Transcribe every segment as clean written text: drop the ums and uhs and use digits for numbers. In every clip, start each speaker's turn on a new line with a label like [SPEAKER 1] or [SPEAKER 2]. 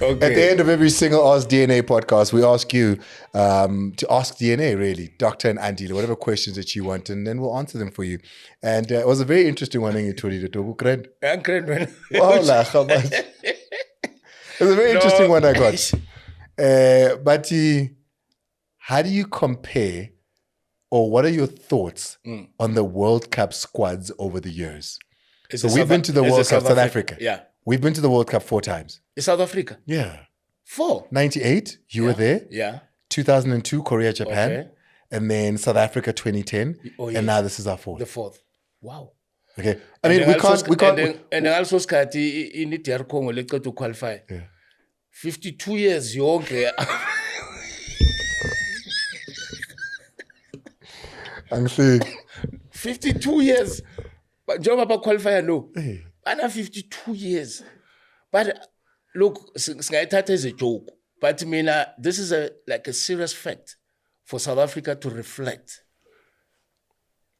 [SPEAKER 1] At the end of every single Ask DNA podcast, we ask you to ask DNA, really, Doctor and Andile, whatever questions that you want, and then we'll answer them for you. And it was a very interesting one. It was a very interesting one I got. But how do you compare, or what are your thoughts on the World Cup squads over the years? So we've been to the World Cup, South Africa.
[SPEAKER 2] Yeah.
[SPEAKER 1] We've been to the World Cup 4 times.
[SPEAKER 2] In South Africa?
[SPEAKER 1] Yeah.
[SPEAKER 2] 4?
[SPEAKER 1] 98, you were there.
[SPEAKER 2] Yeah.
[SPEAKER 1] 2002, Korea, Japan.
[SPEAKER 2] Okay.
[SPEAKER 1] And then South Africa 2010. Oh, yes. And now this is our 4th.
[SPEAKER 2] The 4th. Wow.
[SPEAKER 1] Okay. I mean, we can't.
[SPEAKER 2] And then also, Skati, in the DR Congo, let's go to qualify.
[SPEAKER 1] Yeah.
[SPEAKER 2] 52 years, you're okay.
[SPEAKER 1] I'm saying
[SPEAKER 2] 52 years. But job about qualifier, no.
[SPEAKER 1] Hey.
[SPEAKER 2] I have 52 years. But look, Skaitata is a joke. But I mean, this is like a serious fact for South Africa to reflect.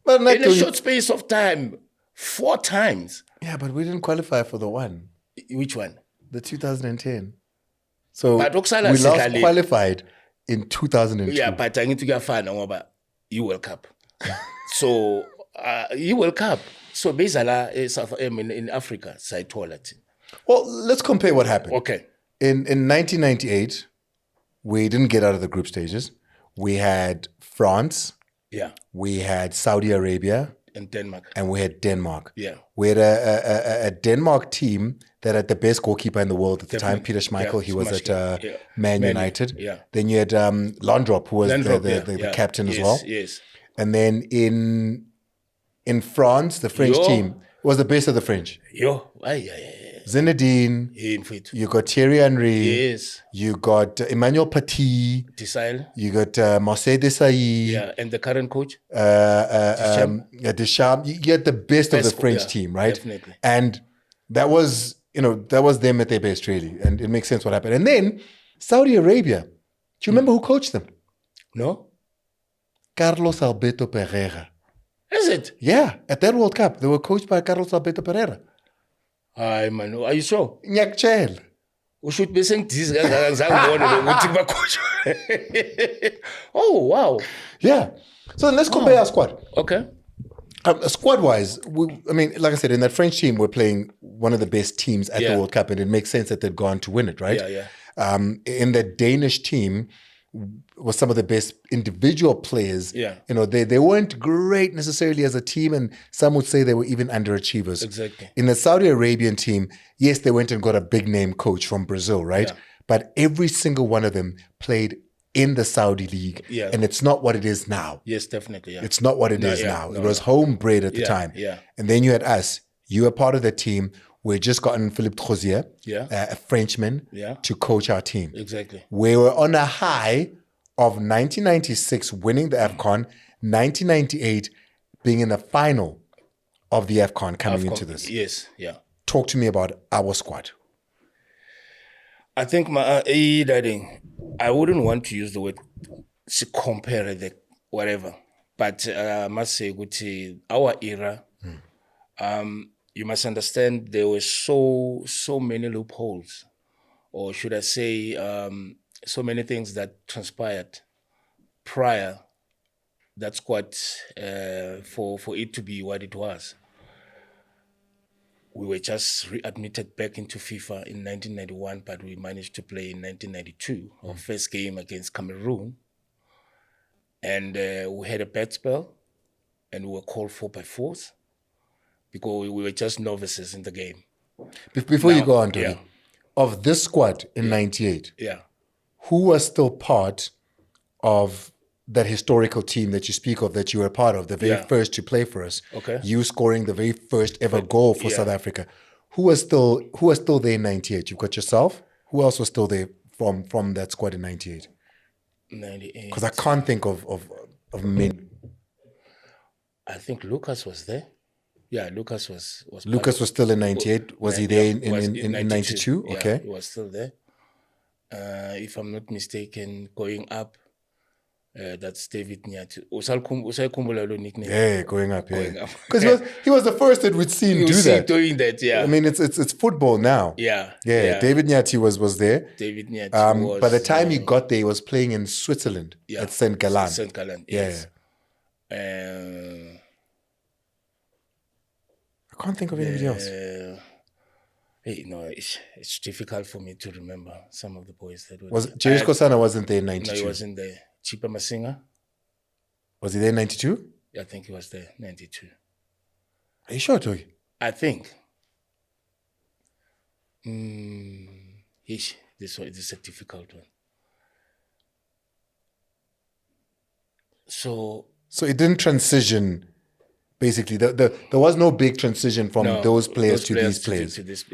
[SPEAKER 2] But in a short space of time, 4 times.
[SPEAKER 1] Yeah, but we didn't qualify for the one.
[SPEAKER 2] Which one?
[SPEAKER 1] The 2010. So
[SPEAKER 2] but
[SPEAKER 1] we last qualified in 2002.
[SPEAKER 2] Yeah, but I need to get fun about you World Cup. So you World Cup. So basically, in Africa, side toilet.
[SPEAKER 1] Well, let's compare what happened.
[SPEAKER 2] Okay.
[SPEAKER 1] In 1998, we didn't get out of the group stages. We had France.
[SPEAKER 2] Yeah.
[SPEAKER 1] We had Saudi Arabia.
[SPEAKER 2] And Denmark.
[SPEAKER 1] And we had Denmark.
[SPEAKER 2] Yeah.
[SPEAKER 1] We had a Denmark team that had the best goalkeeper in the world at the time, Peter Schmeichel. He was at Man United.
[SPEAKER 2] Yeah.
[SPEAKER 1] Then you had Landrop, who was the captain as well.
[SPEAKER 2] Yes.
[SPEAKER 1] And then in France, the French team was the best of the French. Zinedine. You got Thierry Henry.
[SPEAKER 2] Yes.
[SPEAKER 1] You got Emmanuel Petit.
[SPEAKER 2] Desailly.
[SPEAKER 1] You got Marseille Desailly.
[SPEAKER 2] Yeah, and the current coach?
[SPEAKER 1] Deschamps. You get the best of the French team, right?
[SPEAKER 2] Definitely.
[SPEAKER 1] And that was them at their best, really. And it makes sense what happened. And then Saudi Arabia. Do you remember who coached them?
[SPEAKER 2] No.
[SPEAKER 1] Carlos Alberto Pereira.
[SPEAKER 2] Is it?
[SPEAKER 1] Yeah, at that World Cup, they were coached by Carlos Alberto Pereira.
[SPEAKER 2] Ay, man, are you sure?
[SPEAKER 1] Nyakchel.
[SPEAKER 2] We should be saying this. Oh, wow.
[SPEAKER 1] Yeah. So let's compare our squad.
[SPEAKER 2] Okay.
[SPEAKER 1] Squad-wise, like I said, in that French team, we're playing one of the best teams at the World Cup, and it makes sense that they've gone to win it, right?
[SPEAKER 2] Yeah.
[SPEAKER 1] In the Danish team, was some of the best individual players.
[SPEAKER 2] Yeah.
[SPEAKER 1] They weren't great necessarily as a team, and some would say they were even underachievers.
[SPEAKER 2] Exactly.
[SPEAKER 1] In the Saudi Arabian team, yes, they went and got a big name coach from Brazil, right? Yeah. But every single one of them played in the Saudi league.
[SPEAKER 2] Yeah.
[SPEAKER 1] And it's not what it is now.
[SPEAKER 2] Yes, definitely. Yeah.
[SPEAKER 1] It's not what it is now. It was homebred at the time.
[SPEAKER 2] Yeah.
[SPEAKER 1] And then you had us. You were part of the team. We just gotten Philippe Crozier, a Frenchman, to coach our team.
[SPEAKER 2] Exactly.
[SPEAKER 1] We were on a high of 1996 winning the AFCON, 1998 being in the final of the AFCON coming into this.
[SPEAKER 2] Yes, yeah.
[SPEAKER 1] Talk to me about our squad.
[SPEAKER 2] I think I wouldn't want to use the word to compare the whatever, but I must say, our era, you must understand there were so many loopholes, or should I say, so many things that transpired prior that squad for it to be what it was. We were just readmitted back into FIFA in 1991, but we managed to play in 1992, our first game against Cameroon. And we had a bad spell, and we were called 4x4s because we were just novices in the game.
[SPEAKER 1] Before you go on to it, of this squad in 98, who was still part of that historical team that you speak of, that you were a part of, the very first to play for us?
[SPEAKER 2] Okay.
[SPEAKER 1] You scoring the very first ever goal for South Africa. Who was still there in 98? You've got yourself. Who else was still there from that squad in 98?
[SPEAKER 2] 98.
[SPEAKER 1] Because I can't think of men.
[SPEAKER 2] I think Lucas was there. Yeah, Lucas was
[SPEAKER 1] Lucas was still in 98. Was he there in 92? Okay.
[SPEAKER 2] He was still there. If I'm not mistaken, going up, That's David Nyati. Usayikhumbula lo nickname?
[SPEAKER 1] Yeah, going up.
[SPEAKER 2] Going
[SPEAKER 1] Yeah,
[SPEAKER 2] up.
[SPEAKER 1] because he was the first that we'd seen do that.
[SPEAKER 2] Doing that, yeah.
[SPEAKER 1] I mean, it's football now.
[SPEAKER 2] Yeah.
[SPEAKER 1] David Nyati was there.
[SPEAKER 2] David Nyati was.
[SPEAKER 1] By the time he got there, he was playing in Switzerland at St. Gallen.
[SPEAKER 2] St. Gallen, yes. Yeah.
[SPEAKER 1] I can't think of anybody else.
[SPEAKER 2] It's difficult for me to remember some of the boys that were.
[SPEAKER 1] Was James Kosana wasn't there in 92?
[SPEAKER 2] No, he wasn't there. Chipa Masinga.
[SPEAKER 1] Was he there in 92?
[SPEAKER 2] I think he was there 92.
[SPEAKER 1] Are you sure, Togi?
[SPEAKER 2] I think. This is a difficult one. So
[SPEAKER 1] it didn't transition. Basically, there was no big transition from those players to these players.
[SPEAKER 2] To this,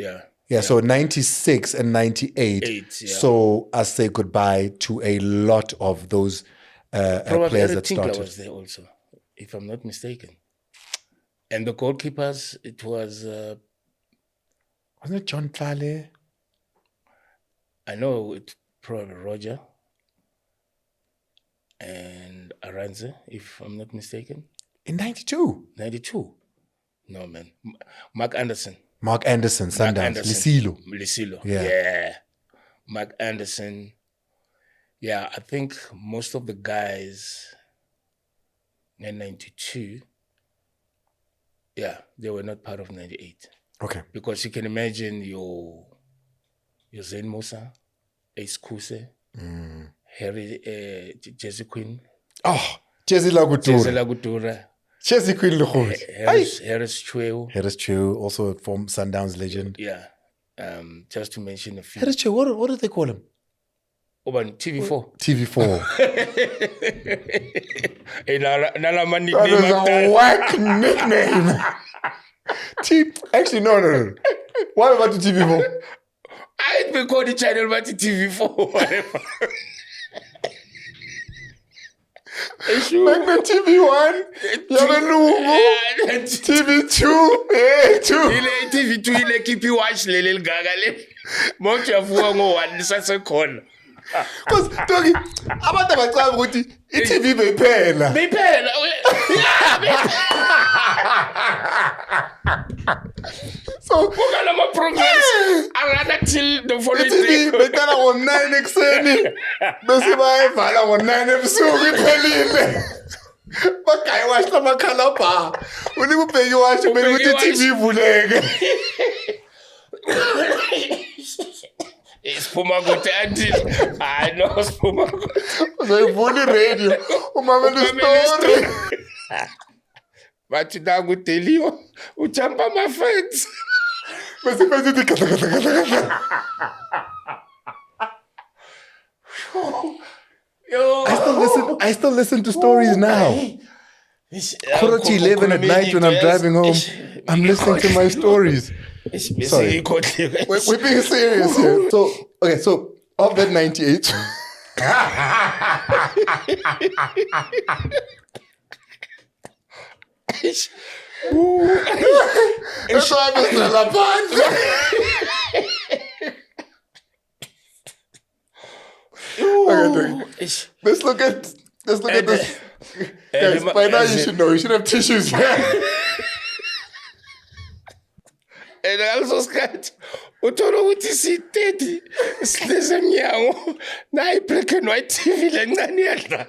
[SPEAKER 1] So 96 and 98. So I say goodbye to a lot of those players that started.
[SPEAKER 2] I was there also, if I'm not mistaken. And the goalkeepers, it was...
[SPEAKER 1] wasn't it John Tlale?
[SPEAKER 2] I know it's probably Roger and Aranze, if I'm not mistaken.
[SPEAKER 1] In 92?
[SPEAKER 2] 92? No, man. Mark Anderson,
[SPEAKER 1] Sundowns.
[SPEAKER 2] Lisilo. Yeah. Mark Anderson. Yeah, I think most of the guys in 92, they were not part of 98.
[SPEAKER 1] Okay.
[SPEAKER 2] Because you can imagine your Zain Musa, Ace Kuse, Harry, Jesse Quinn.
[SPEAKER 1] Oh, Jesse Lagutura. Jesse Quinn
[SPEAKER 2] Harris
[SPEAKER 1] Chweu, also a former Sundowns legend.
[SPEAKER 2] Yeah. Just to mention a few.
[SPEAKER 1] Harris Chweu, what do they call him?
[SPEAKER 2] TV4.
[SPEAKER 1] TV4.
[SPEAKER 2] That
[SPEAKER 1] is a whack nickname. Actually, no. Why about the TV4?
[SPEAKER 2] I'd be called the channel about the TV4, whatever.
[SPEAKER 1] Like the TV1, TV2,
[SPEAKER 2] TV2 ile keep you watch lele gaga le. Manje avuka ngo1 sasekhona.
[SPEAKER 1] Because Togi, abantu abacaba ukuthi iTV beyiphela. So
[SPEAKER 2] ukala ama programs arana till the following day.
[SPEAKER 1] Betala ngo9 ekseni. Bese bayivala ngo9 ebusuku iphelile. Bagayi washa amakhala ba. Ulibubheki washa bese ukuthi iTV ivuleke.
[SPEAKER 2] Siphuma kude Andile. I know siphuma kude.
[SPEAKER 1] Uzoyivula radio umamela story.
[SPEAKER 2] Bathi nakudeliwa ujumpa ama-fence.
[SPEAKER 1] Bese ithi kata. I still listen to stories now. 11 at night when I'm driving home, I'm listening to my stories. Sorry. We're being serious here. So of that 98. That's why I'm still a Banter. Let's look at this. Guys, by now you should know. You should have tissues here.
[SPEAKER 2] And also, Scott, uthola ukuthi si-30 silesemnyango nayi black and white TV lencane iyadlala.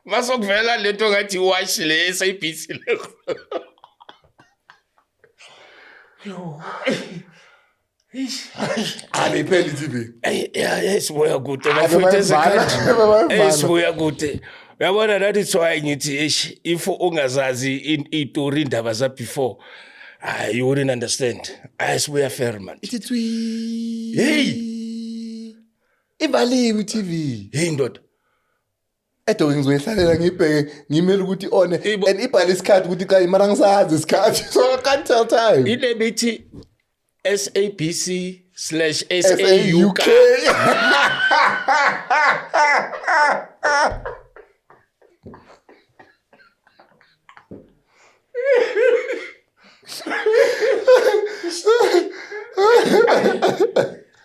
[SPEAKER 2] Masokuvela lento ngathi watch le SABC le.
[SPEAKER 1] Ayipheli TV.
[SPEAKER 2] Sibuya kude bafethu esekhaya. Sibuya kude. Uyabona that is why ngithi if ungazazi itori indaba za before you wouldn't understand. Sibuya fair man.
[SPEAKER 1] Ithi
[SPEAKER 2] hey
[SPEAKER 1] ivaliwe TV.
[SPEAKER 2] Hey ndoda.
[SPEAKER 1] Edo ngizoyihlalela ngibheke ngimela ukuthi one and ibhale isikhathi ukuthi cha mara ngisazi isikhathi so I can't tell time.
[SPEAKER 2] Ile bithi SABC/SAUK.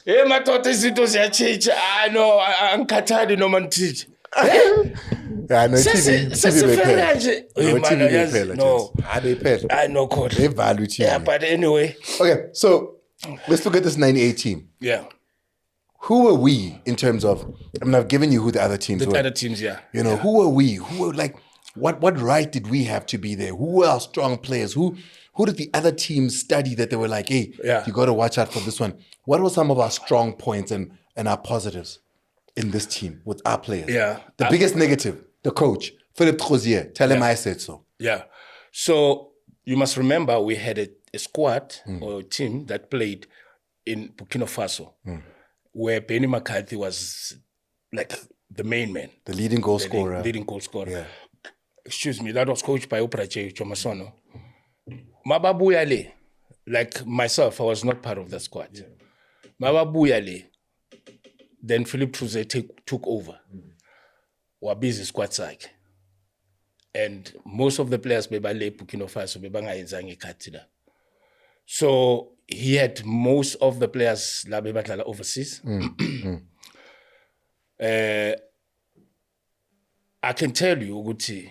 [SPEAKER 2] Hey madoda kodwa izinto ziyatshintsha. No, angikhathali noma ngithini.
[SPEAKER 1] Yeah, no, TV
[SPEAKER 2] Sesifela nje.
[SPEAKER 1] No, they pay.
[SPEAKER 2] I know code.
[SPEAKER 1] They value TV.
[SPEAKER 2] Yeah, but anyway.
[SPEAKER 1] Okay, so let's look at this 98 team.
[SPEAKER 2] Yeah.
[SPEAKER 1] Who were we in terms of, I mean, I've given you who the other teams were.
[SPEAKER 2] The other teams, yeah.
[SPEAKER 1] You know, who were we? Who were like, what right did we have to be there? Who were our strong players? Who did the other teams study that they were like, hey, you got to watch out for this one? What were some of our strong points and our positives in this team with our players?
[SPEAKER 2] Yeah.
[SPEAKER 1] The biggest negative, the coach, Philip Trozier. Tell him I said so.
[SPEAKER 2] Yeah. So you must remember we had a squad or a team that played in Burkina Faso where Benny McCarthy was like the main man.
[SPEAKER 1] The leading goal scorer.
[SPEAKER 2] Leading goal scorer.
[SPEAKER 1] Yeah.
[SPEAKER 2] Excuse me, that was coached by Oprah J. Chomasono. Mababuyale, like myself, I was not part of the squad. Yeah. Mababuyale, then Philip Trozier took over. We're busy squad side. And most of the players bebale Burkina Faso bebangayenzanga ikhathi la. So he had most of the players la bebadlala overseas. I can tell you, Uguti,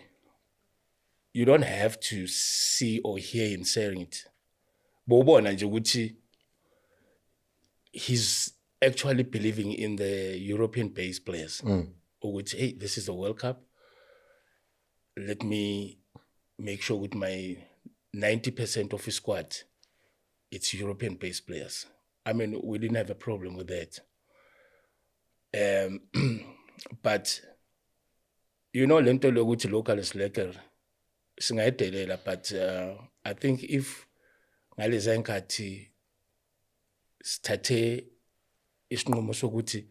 [SPEAKER 2] you don't have to see or hear him saying it. Bobona nje ukuthi he's actually believing in the European-based players. Ukuthi, hey, this is the World Cup. Let me make sure with my 90% of his squad, it's European-based players. I mean, we didn't have a problem with that. But, you know, lento lokuthi local is lekker, singayidelela, but I think if ngalezi nkathi sithathe isinqumo sokuthi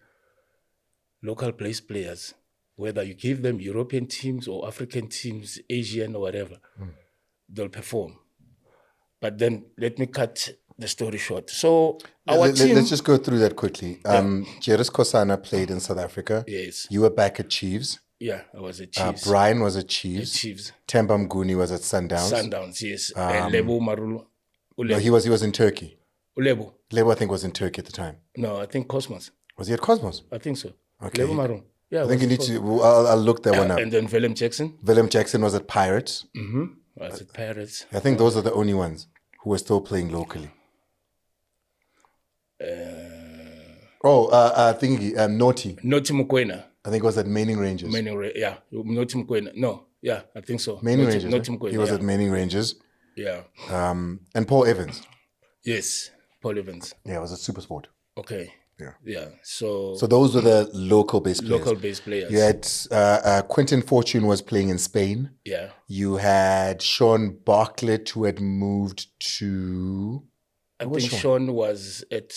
[SPEAKER 2] local based players, whether you give them European teams or African teams, Asian or whatever, they'll perform. But let me cut the story short. So our team...
[SPEAKER 1] Let's just go through that quickly. Jerris Kosana played in South Africa.
[SPEAKER 2] Yes.
[SPEAKER 1] You were back at Chiefs.
[SPEAKER 2] Yeah, I was at Chiefs.
[SPEAKER 1] Brian was at Chiefs.
[SPEAKER 2] Chiefs.
[SPEAKER 1] Temba Mguni was at Sundowns.
[SPEAKER 2] Sundowns, yes. And Lebo Marulu.
[SPEAKER 1] No, he was in Turkey.
[SPEAKER 2] Lebo,
[SPEAKER 1] I think, was in Turkey at the time.
[SPEAKER 2] No, I think Cosmos.
[SPEAKER 1] Was he at Cosmos?
[SPEAKER 2] I think so.
[SPEAKER 1] Okay.
[SPEAKER 2] Lebo Marulu. Yeah,
[SPEAKER 1] I think you need to... I'll look that one up.
[SPEAKER 2] And then Willem Jackson.
[SPEAKER 1] Willem Jackson was at Pirates.
[SPEAKER 2] Was at Pirates.
[SPEAKER 1] I think those are the only ones who were still playing locally. Naughty.
[SPEAKER 2] Naughty Mukwena.
[SPEAKER 1] I think it was at Manning Rangers.
[SPEAKER 2] Yeah. Naughty Mukwena. No, yeah, I think so.
[SPEAKER 1] Manning Rangers.
[SPEAKER 2] Naughty Mukwena,
[SPEAKER 1] he was at Manning Rangers.
[SPEAKER 2] Yeah.
[SPEAKER 1] And Paul Evans.
[SPEAKER 2] Yes, Paul Evans.
[SPEAKER 1] Yeah, it was at Supersport.
[SPEAKER 2] Okay.
[SPEAKER 1] Yeah.
[SPEAKER 2] So
[SPEAKER 1] those were the local-based players.
[SPEAKER 2] Local-based players.
[SPEAKER 1] You had Quentin Fortune was playing in Spain.
[SPEAKER 2] Yeah.
[SPEAKER 1] You had Sean Bartlett who had moved to...
[SPEAKER 2] I think Sean was at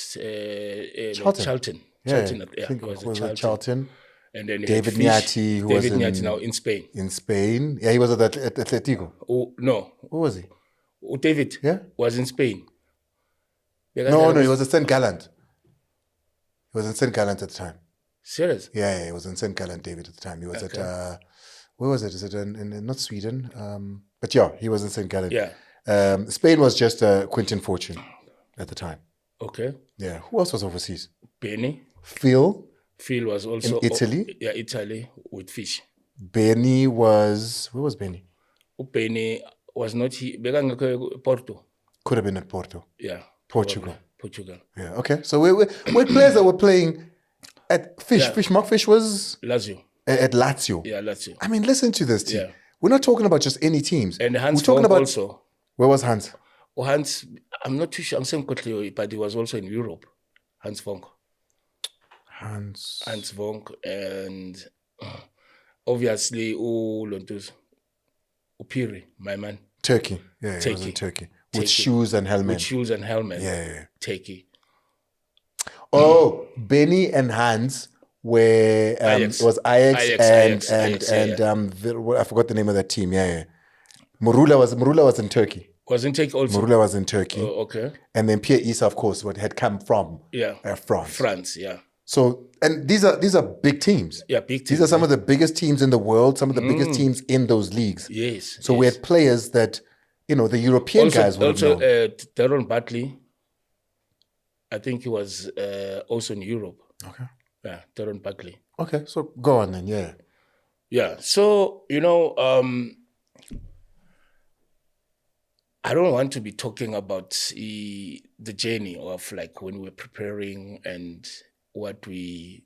[SPEAKER 2] Charlton.
[SPEAKER 1] I think it was at Charlton.
[SPEAKER 2] And then
[SPEAKER 1] David Nyati, who was
[SPEAKER 2] now in Spain.
[SPEAKER 1] In Spain. Yeah, he was at Atletico.
[SPEAKER 2] Oh, no.
[SPEAKER 1] Who was he?
[SPEAKER 2] David was in Spain.
[SPEAKER 1] No, he was at St. Gallant. He was in St. Gallant at the time.
[SPEAKER 2] Serious?
[SPEAKER 1] Yeah, he was in St. Gallant, David, at the time. He was at, where was it? Is it in not Sweden? But yeah, he was in St. Gallant.
[SPEAKER 2] Yeah.
[SPEAKER 1] Spain was just Quentin Fortune at the time.
[SPEAKER 2] Okay.
[SPEAKER 1] Yeah. Who else was overseas?
[SPEAKER 2] Benny.
[SPEAKER 1] Phil
[SPEAKER 2] was also...
[SPEAKER 1] in Italy?
[SPEAKER 2] Yeah, Italy with Fish.
[SPEAKER 1] Benny was... Where was Benny?
[SPEAKER 2] Benny was not here. Porto.
[SPEAKER 1] Could have been at Porto.
[SPEAKER 2] Yeah.
[SPEAKER 1] Portugal.
[SPEAKER 2] Yeah,
[SPEAKER 1] okay. So we're players that were playing at Fish. Yeah. Mark Fish was...
[SPEAKER 2] Lazio.
[SPEAKER 1] At Lazio.
[SPEAKER 2] Yeah, Lazio.
[SPEAKER 1] I mean, listen to this team. Yeah. We're not talking about just any teams.
[SPEAKER 2] And Hans
[SPEAKER 1] we're talking about
[SPEAKER 2] also.
[SPEAKER 1] Where was Hans?
[SPEAKER 2] Oh, Hans, I'm not too sure. I'm saying quickly, but he was also in Europe. Hans Vonk. Hans Vonk. And obviously, Lontus. Upiri, my man.
[SPEAKER 1] Turkey. Yeah, he was in Turkey. With shoes and helmet.
[SPEAKER 2] Yeah. Turkey.
[SPEAKER 1] Oh, Benny and Hans were was Ajax and I forgot the name of that team. Yeah. Murula was in Turkey.
[SPEAKER 2] Was in Turkey also.
[SPEAKER 1] Murula was in Turkey.
[SPEAKER 2] Oh, okay.
[SPEAKER 1] And then Pierre Issa, of course, had come from France.
[SPEAKER 2] France, yeah.
[SPEAKER 1] So, and these are big teams.
[SPEAKER 2] Yeah, big teams.
[SPEAKER 1] These are some of the biggest teams in the world, some of the biggest teams in those leagues.
[SPEAKER 2] Yes.
[SPEAKER 1] So we had players that, the European guys would
[SPEAKER 2] also, Darren Butley, I think he was also in Europe.
[SPEAKER 1] Okay.
[SPEAKER 2] Yeah, Teron Buckley.
[SPEAKER 1] Okay, so go on then, yeah.
[SPEAKER 2] Yeah, so, I don't want to be talking about the journey of like when we were preparing and what we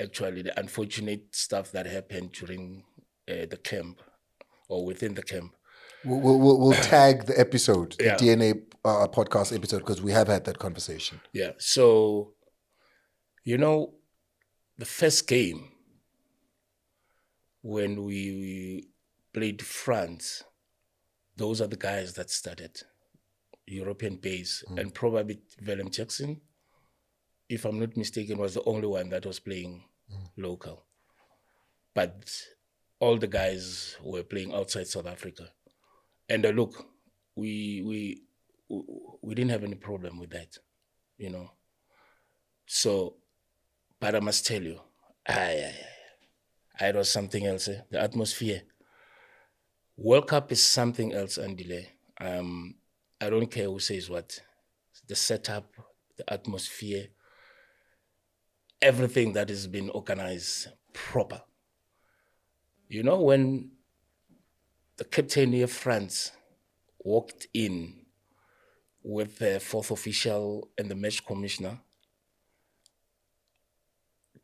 [SPEAKER 2] actually, the unfortunate stuff that happened during the camp or within the camp.
[SPEAKER 1] We'll tag the episode, the
[SPEAKER 2] Yeah.
[SPEAKER 1] DNA podcast episode, because we have had that conversation.
[SPEAKER 2] Yeah, so, the first game when we played France, those are the guys that started European base, and probably Willem Jackson, if I'm not mistaken, was the only one that was playing local. But all the guys were playing outside South Africa. And look, we didn't have any problem with that, So, but I must tell you, it was something else. The atmosphere. World Cup is something else, Andile. I don't care who says what. The setup, the atmosphere, everything that has been organized proper. When the captain of France walked in with the fourth official and the match commissioner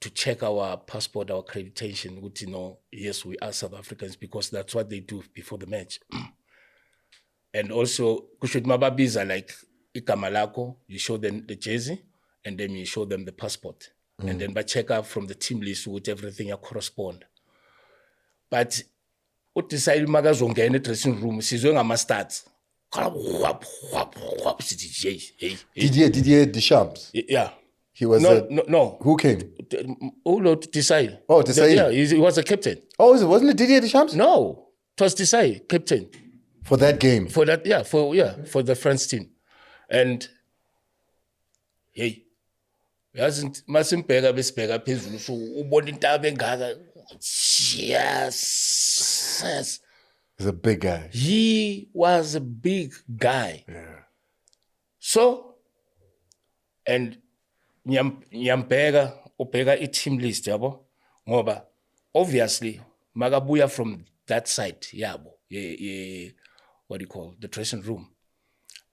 [SPEAKER 2] to check our passport, our accreditation, which, yes, we are South Africans, because that's what they do before the match. And also, kushuthi mababiza like igama lakho, you show them the jersey, and then you show them the passport. And then by check out from the team list with everything you correspond. But what decide magazongena dressing room, sizwe ngama-stats.
[SPEAKER 1] Didier Deschamps.
[SPEAKER 2] Yeah.
[SPEAKER 1] He was
[SPEAKER 2] no.
[SPEAKER 1] Who came?
[SPEAKER 2] Desai.
[SPEAKER 1] Oh, Desai.
[SPEAKER 2] Yeah, he was a captain.
[SPEAKER 1] Oh, wasn't it Didier Deschamps?
[SPEAKER 2] No, it was Desai, captain.
[SPEAKER 1] For that game?
[SPEAKER 2] For that, for the France team. And, hey, masimbheka besibheka phezulu so ubona intaba engaka. Yes.
[SPEAKER 1] He's a big guy.
[SPEAKER 2] He was a big guy.
[SPEAKER 1] Yeah.
[SPEAKER 2] So, and nyambheka ubheka i-team list yabo ngoba obviously makabuya from that side yabo what do you call the dressing room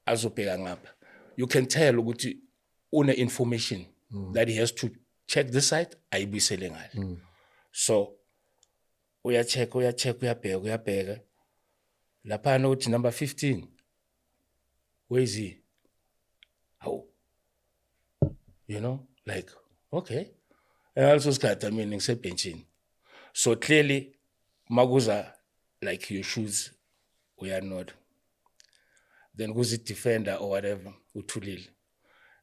[SPEAKER 2] azobheka ngapha, you can tell ukuthi une information that he has to check this side ayibuyisele ngale. So uyabheka laphana uthi number 15 where is he? How? Like, okay. And also start, benching. So clearly, maguza, like your shoes, we are not. Then goes it defender or whatever, utulil.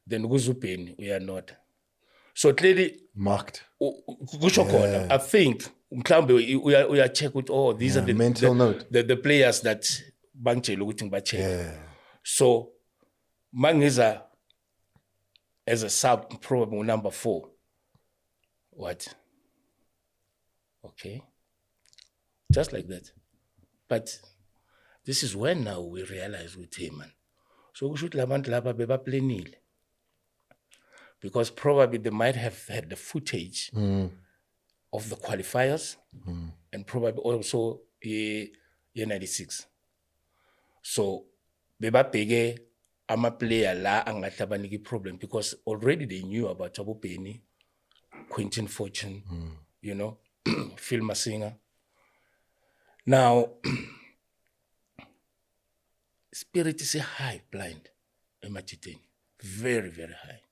[SPEAKER 2] Then goes upeni, we are not. So clearly,
[SPEAKER 1] marked.
[SPEAKER 2] I think we are check with these are the
[SPEAKER 1] mental note.
[SPEAKER 2] The players that Banter looking back.
[SPEAKER 1] Yeah.
[SPEAKER 2] So Mangiza as a sub, probably number 4. What? Okay. Just like that. But this is when now we realize with him, man. So we should play nil. Because probably they might have had the footage of the qualifiers and probably also 96. So beba I'm a player la angahlabaniki problem because already they knew about Abu Penny, Quentin Fortune, Phil Masinga. Now, spirit is a high blind, Ematiteni. Very, very high.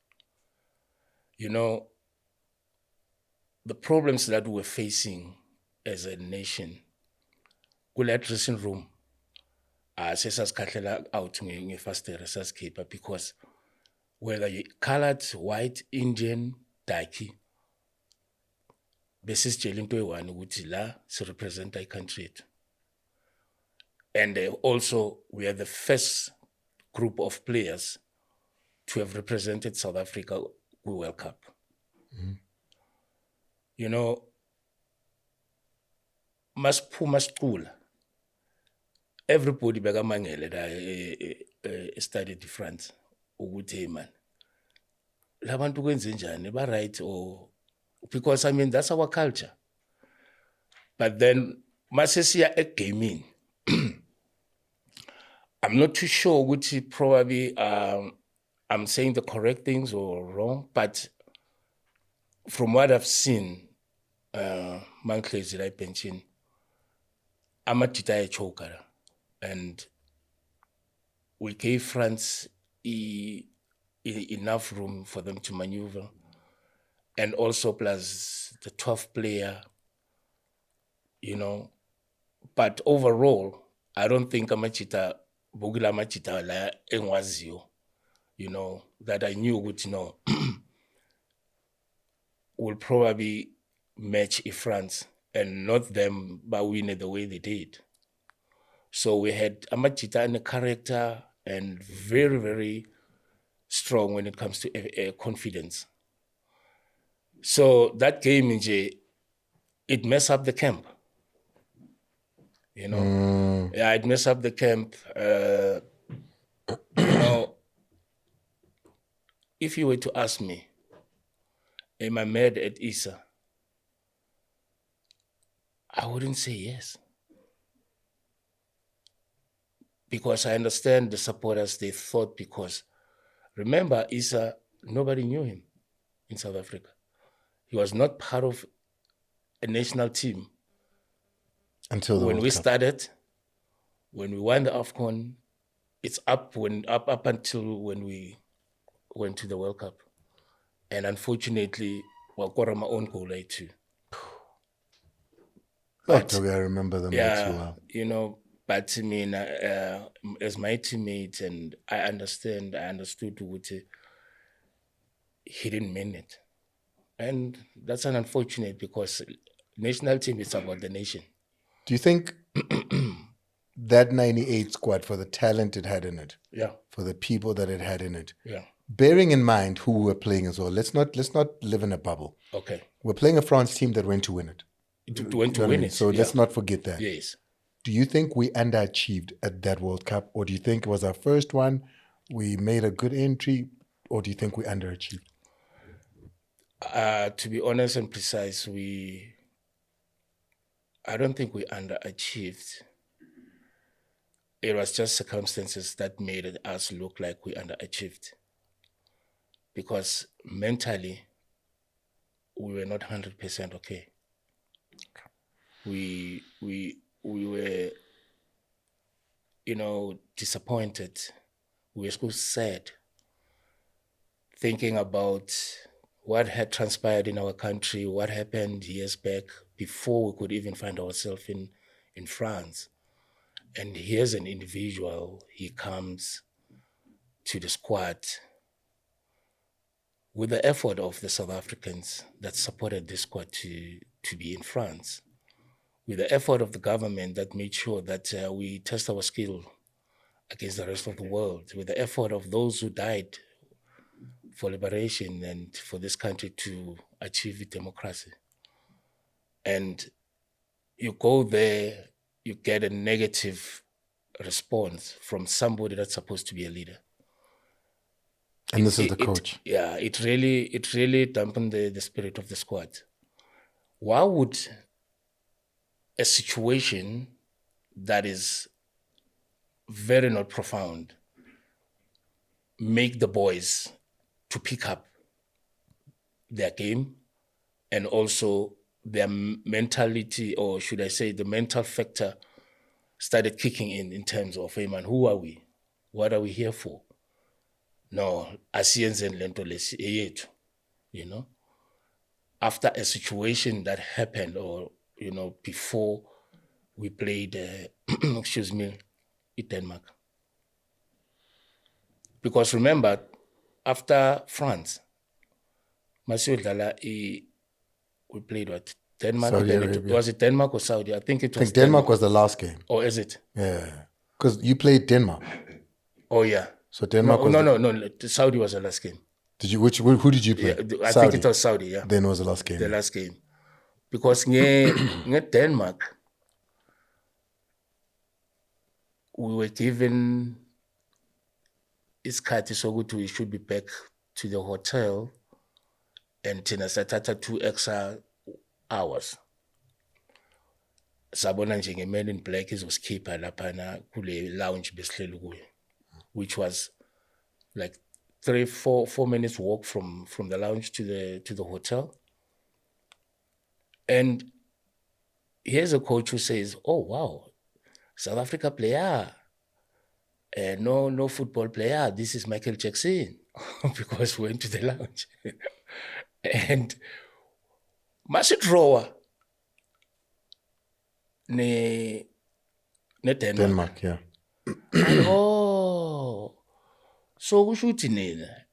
[SPEAKER 2] The problems that we're facing as a nation, kule dressing room, sesasikhahlela out ngefastere sasikhipha because whether you colored, white, Indian, Daki, besisitshela into eyi-one ukuthi la sirepresenta i-country yethu. And also we are the first group of players to have represented South Africa World Cup. Masiphuma sicula, everybody bekamangele la studied France ukuthi hey man labantu kwenze njani ba right, or because I mean that's our culture. But then masesiya gaming, I'm not too sure which probably I'm saying the correct things or wrong, but from what I've seen, Manklezi like pension, I'm a tita choker, and we gave France enough room for them to maneuver, and also plus the 12th player, But overall, I don't think Amachita Bugila Machita la Enwazio, that I knew would will probably match if France and not them but win it the way they did. So we had Amachita in a character and very, very strong when it comes to confidence. So that game in it messed up the camp. Yeah, it messed up the camp. If you were to ask me, am I mad at Issa? I wouldn't say yes. Because I understand the supporters, they thought, because remember, Issa, nobody knew him in South Africa. He was not part of a national team.
[SPEAKER 1] Until
[SPEAKER 2] when we started, when we won the AFCON, it's up until when we went to the World Cup. And unfortunately, well, got my own goal too.
[SPEAKER 1] But I remember them too well.
[SPEAKER 2] But I mean, as my teammate, and I understood what he didn't mean it. And that's unfortunate, because national team is about the nation.
[SPEAKER 1] Do you think that 98 squad, for the talent it had in it, for the people that it had in it, bearing in mind who we're playing as well, let's not live in a bubble.
[SPEAKER 2] Okay.
[SPEAKER 1] We're playing a France team that went to win it. So let's not forget that.
[SPEAKER 2] Yes.
[SPEAKER 1] Do you think we underachieved at that World Cup, or do you think it was our first one, we made a good entry, or do you think we underachieved?
[SPEAKER 2] To be honest and precise, I don't think we underachieved. It was just circumstances that made us look like we underachieved. Because mentally, we were not 100% okay. We were, disappointed. We were so sad, thinking about what had transpired in our country, what happened years back before we could even find ourselves in France. And here's an individual, he comes to the squad with the effort of the South Africans that supported this squad to be in France, with the effort of the government that made sure that we test our skill against the rest of the world, with the effort of those who died for liberation and for this country to achieve democracy. And you go there, you get a negative response from somebody that's supposed to be a leader.
[SPEAKER 1] And this is the coach.
[SPEAKER 2] It really dampened the spirit of the squad. Why would a situation that is very not profound make the boys to pick up their game and also their mentality, or should I say the mental factor, started kicking in terms of, hey man, who are we? What are we here for? No, asiyenze lento lesi, after a situation that happened, or before we played, Denmark. Because remember, after France, we played what? Denmark? Was it Denmark or Saudi? I think it was
[SPEAKER 1] Denmark was the last game.
[SPEAKER 2] Oh, is it?
[SPEAKER 1] Yeah. Because you played Denmark.
[SPEAKER 2] Oh, yeah.
[SPEAKER 1] So Denmark
[SPEAKER 2] No. Saudi was the last game.
[SPEAKER 1] Did you? Who did you play?
[SPEAKER 2] Yeah, I think it was Saudi, yeah.
[SPEAKER 1] Then it was the last game.
[SPEAKER 2] The last game. Because Denmark, we were given isikhathi sokuthi we should be back to the hotel, and thina sathatha 2 extra hours. Sabona nje nge-Man in Black izosikhipha laphana kule lounge besihleli kuyo, which was like 4 minutes walk from the lounge to the hotel. And here's a coach who says, "Oh wow, South Africa player, no football player. This is Michael Jackson," because we went to the lounge. And masidrawa ne
[SPEAKER 1] Denmark, yeah.
[SPEAKER 2] Oh, so kusho ukuthi nina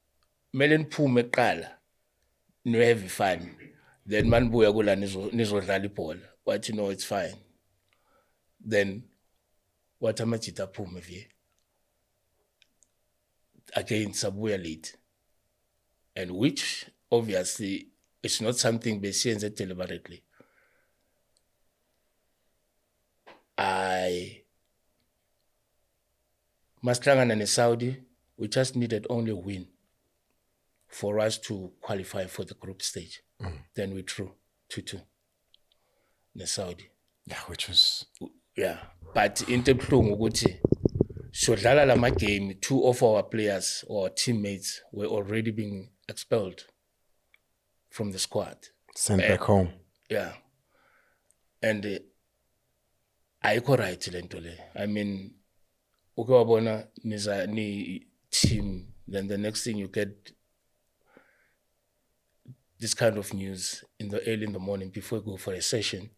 [SPEAKER 2] kumele niphume kuqala no-have fun, then manibuya kula nizodlala ibhola. Wathi no, it's fine. Then wathi amajita aphume vie again, sabuya late, and which obviously it's not something besiyenze deliberately. Masihlangana ne-Saudi, we just needed only a win for us to qualify for the group stage. Then we drew 2-2 ne-Saudi.
[SPEAKER 1] Yeah, which was...
[SPEAKER 2] Yeah, but into ebuhlungu ukuthi sodlala lama game, 2 of our players or teammates were already being expelled from the squad.
[SPEAKER 1] Sent back home.
[SPEAKER 2] Yeah. And ayikho right lento le. I mean, uke wabona ni team, then the next thing you get this kind of news early in the morning before you go for a session,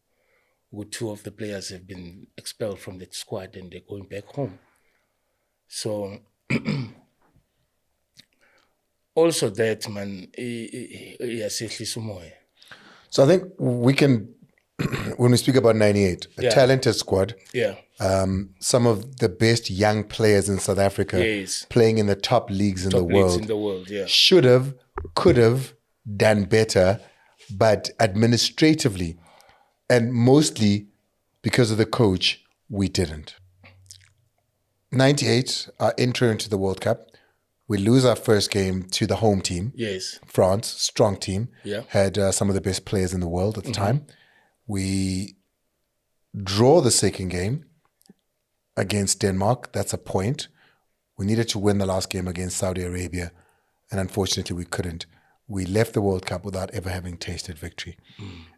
[SPEAKER 2] with 2 of the players have been expelled from the squad and they're going back home. So also that, man, iyasehlisa umoya.
[SPEAKER 1] So I think we can, when we speak about 98, a talented squad.
[SPEAKER 2] Yeah.
[SPEAKER 1] Some of the best young players in South Africa,
[SPEAKER 2] Yes,
[SPEAKER 1] playing in the top leagues in the
[SPEAKER 2] leagues
[SPEAKER 1] world.
[SPEAKER 2] in the world, yeah.
[SPEAKER 1] Should have, could have done better, but administratively and mostly because of the coach, we didn't. 98, our entry into the World Cup, we lose our first game to the home team.
[SPEAKER 2] Yes.
[SPEAKER 1] France, strong team.
[SPEAKER 2] Yeah.
[SPEAKER 1] Had some of the best players in the world at the time. We draw the second game against Denmark. That's a point. We needed to win the last game against Saudi Arabia, and unfortunately we couldn't. We left the World Cup without ever having tasted victory.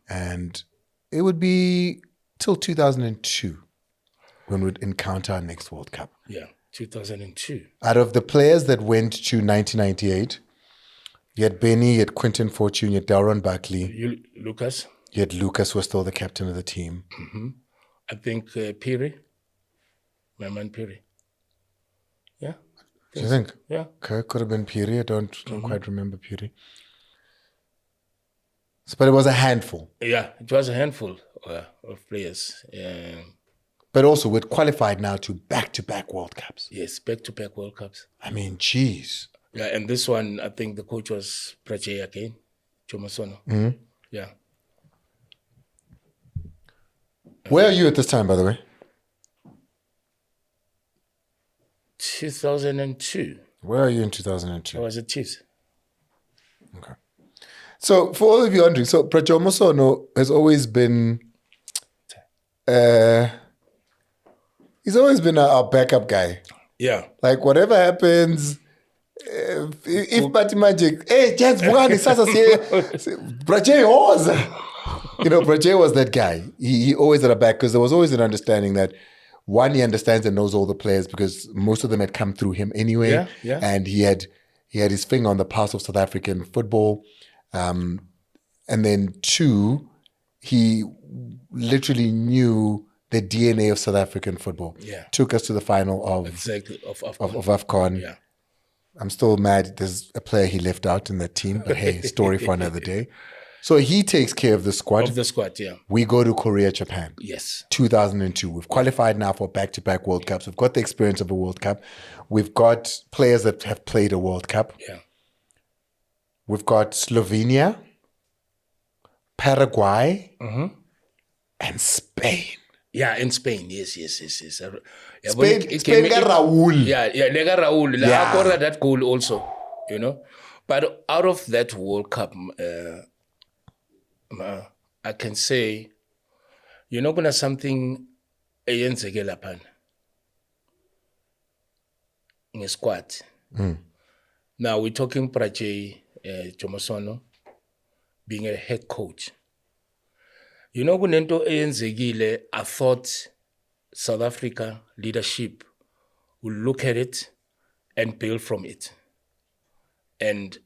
[SPEAKER 1] And it would be till 2002 when we'd encounter our next World Cup.
[SPEAKER 2] Yeah, 2002.
[SPEAKER 1] Out of the players that went to 1998, you had Benny, you had Quentin Fortune, you had Delron Buckley.
[SPEAKER 2] Lucas.
[SPEAKER 1] You had Lucas, was still the captain of the team.
[SPEAKER 2] I think Piri. My man Piri. Yeah.
[SPEAKER 1] Do you think?
[SPEAKER 2] Yeah.
[SPEAKER 1] Okay, could have been Piri. I don't quite remember Piri. So, but it was a handful.
[SPEAKER 2] Yeah, it was a handful of players.
[SPEAKER 1] But also, we'd qualified now to back-to-back World Cups.
[SPEAKER 2] Yes, back-to-back World Cups.
[SPEAKER 1] I mean, geez.
[SPEAKER 2] Yeah, and this one, I think the coach was Prajay again, Chomasono. Yeah.
[SPEAKER 1] Where are you at this time, by the way?
[SPEAKER 2] 2002.
[SPEAKER 1] Where are you in 2002?
[SPEAKER 2] I was at Chiefs.
[SPEAKER 1] Okay. So, for all of you wondering, so Prajomo Sono has always been, he's always been our backup guy.
[SPEAKER 2] Yeah.
[SPEAKER 1] Like, whatever happens, if Party Magic, hey, just one, Prajay was. You know, Prajay was that guy. He always had a back, because there was always an understanding that, one, he understands and knows all the players because most of them had come through him anyway.
[SPEAKER 2] Yeah.
[SPEAKER 1] And he had his finger on the pulse of South African football. And then 2, he literally knew the DNA of South African football.
[SPEAKER 2] Yeah.
[SPEAKER 1] Took us to the final of AFCON.
[SPEAKER 2] Yeah.
[SPEAKER 1] I'm still mad there's a player he left out in that team, but hey, story for another day. So he takes care of the squad.
[SPEAKER 2] Of the squad, yeah.
[SPEAKER 1] We go to Korea, Japan.
[SPEAKER 2] Yes.
[SPEAKER 1] 2002. We've qualified now for back-to-back World Cups. We've got the experience of a World Cup. We've got players that have played a World Cup.
[SPEAKER 2] Yeah.
[SPEAKER 1] We've got Slovenia, Paraguay, and Spain.
[SPEAKER 2] Yeah, in Spain. Yes.
[SPEAKER 1] Spain got Raul.
[SPEAKER 2] Yeah, they got Raul. I got that goal also, you know. But out of that World Cup, I can say, you're not gonna something eyenzeke laphana ngesquad. Now we're talking Prache Jomosono being a head coach. You know, kunento eyenzekile, I thought South Africa leadership will look at it and build from it. And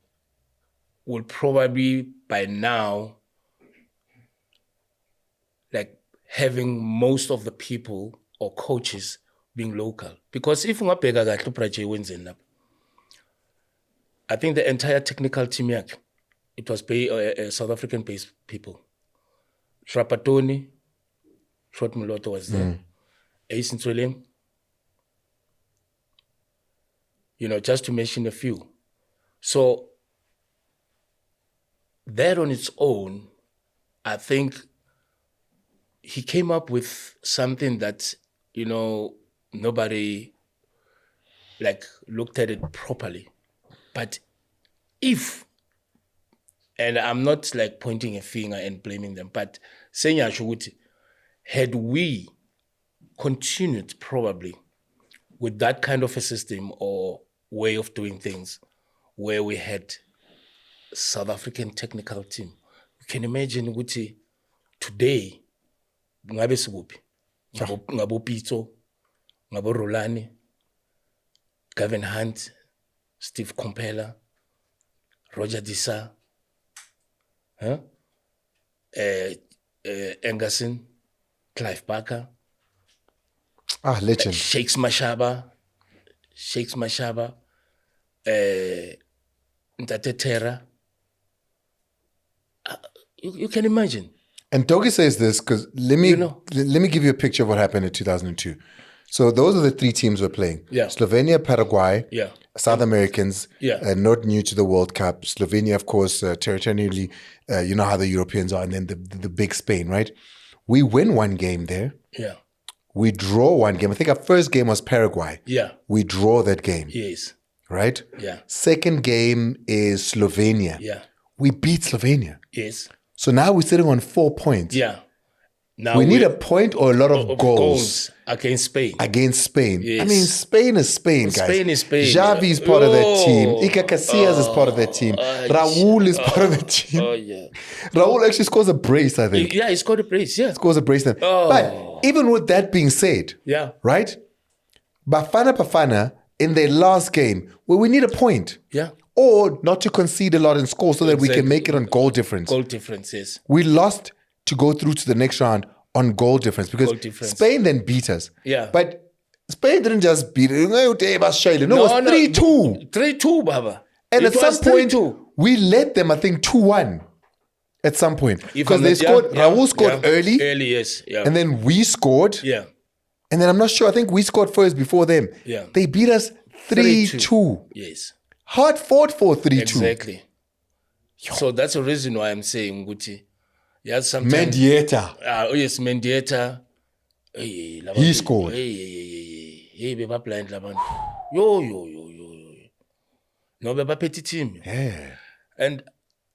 [SPEAKER 2] will probably by now like having most of the people or coaches being local. Because if ungabheka kahle uPrache wenzeni lapha, I think the entire technical team yakhe, it was South African-based people. Shrapatoni, Short Muloto was there. Ace Ntsoleng, you know, just to mention a few. So that on its own, I think he came up with something that, you know, nobody like looked at it properly. But if, and I'm not like pointing a finger and blaming them, but saying Ashuguti, had we continued probably with that kind of a system or way of doing things where we had South African technical team, you can imagine Guti today, ngabe sikuphi, ngabo Pitso, ngabo Rolani, Gavin Hunt, Steve Compella, Roger Disa, Engerson, Clive Barker,
[SPEAKER 1] legend.
[SPEAKER 2] Shakes Mashaba, Ntate Terra. You can imagine.
[SPEAKER 1] And Togi says this because let me give you a picture of what happened in 2002. So those are the three teams we're playing.
[SPEAKER 2] Yeah.
[SPEAKER 1] Slovenia, Paraguay,
[SPEAKER 2] Yeah.
[SPEAKER 1] South Americans, not new to the World Cup. Slovenia, of course, territorially, you know how the Europeans are, and then the big Spain, right? We win one game there.
[SPEAKER 2] Yeah.
[SPEAKER 1] We draw one game. I think our first game was Paraguay.
[SPEAKER 2] Yeah.
[SPEAKER 1] We draw that game.
[SPEAKER 2] Yes.
[SPEAKER 1] Right?
[SPEAKER 2] Yeah.
[SPEAKER 1] Second game is Slovenia.
[SPEAKER 2] Yeah.
[SPEAKER 1] We beat Slovenia.
[SPEAKER 2] Yes.
[SPEAKER 1] So now we're sitting on 4 points.
[SPEAKER 2] Yeah. Now
[SPEAKER 1] we need a point or a lot of goals
[SPEAKER 2] against Spain.
[SPEAKER 1] Yes. I mean, Spain is Spain, guys.
[SPEAKER 2] Spain is Spain.
[SPEAKER 1] Javi is part of that team. Iker Casillas is part of that team. Raul is part of that team.
[SPEAKER 2] Oh, yeah.
[SPEAKER 1] Raul actually scores a brace, I think.
[SPEAKER 2] Yeah, he scored a brace, yeah.
[SPEAKER 1] Scores a brace then. But even with that being said, right? Bafana Bafana in their last game, where we need a point.
[SPEAKER 2] Yeah.
[SPEAKER 1] Or not to concede a lot in score so that we can make it on goal difference.
[SPEAKER 2] Goal difference, yes.
[SPEAKER 1] We lost to go through to the next round on goal difference because Spain then beat us.
[SPEAKER 2] Yeah.
[SPEAKER 1] But Spain didn't just beat it. No, it was 3-2.
[SPEAKER 2] 3-2, Baba.
[SPEAKER 1] And at some point, we led them, I think, 2-1 at some point. Because they scored, Raul scored early.
[SPEAKER 2] Early, yes. Yeah.
[SPEAKER 1] And then we scored.
[SPEAKER 2] Yeah.
[SPEAKER 1] And then I'm not sure, I think we scored first before them.
[SPEAKER 2] Yeah.
[SPEAKER 1] They beat us 3-2.
[SPEAKER 2] Yes.
[SPEAKER 1] Hard fought for 3-2.
[SPEAKER 2] Exactly. So that's the reason why I'm saying, Guti. Yes, sometimes.
[SPEAKER 1] Mediator.
[SPEAKER 2] Yes, Mediator.
[SPEAKER 1] He scored.
[SPEAKER 2] Hey, beba blind laban. Yo. No, beba petty team.
[SPEAKER 1] Yeah.
[SPEAKER 2] And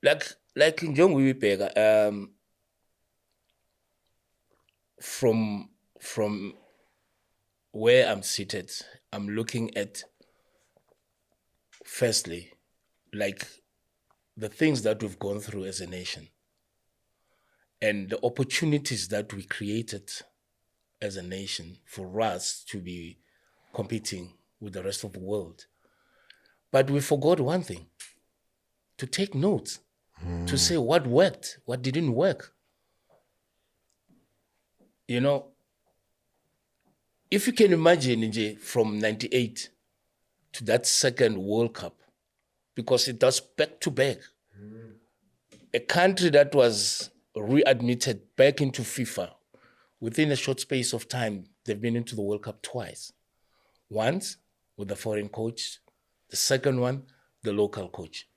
[SPEAKER 2] like in John Wibega, from where I'm seated, I'm looking at firstly, like the things that we've gone through as a nation and the opportunities that we created as a nation for us to be competing with the rest of the world. But we forgot one thing, to take notes, to say what worked, what didn't work. You know, if you can imagine from 98 to that second World Cup, because it does back to back. A country that was readmitted back into FIFA within a short space of time, they've been into the World Cup twice. Once with the foreign coach, the second one, the local coach.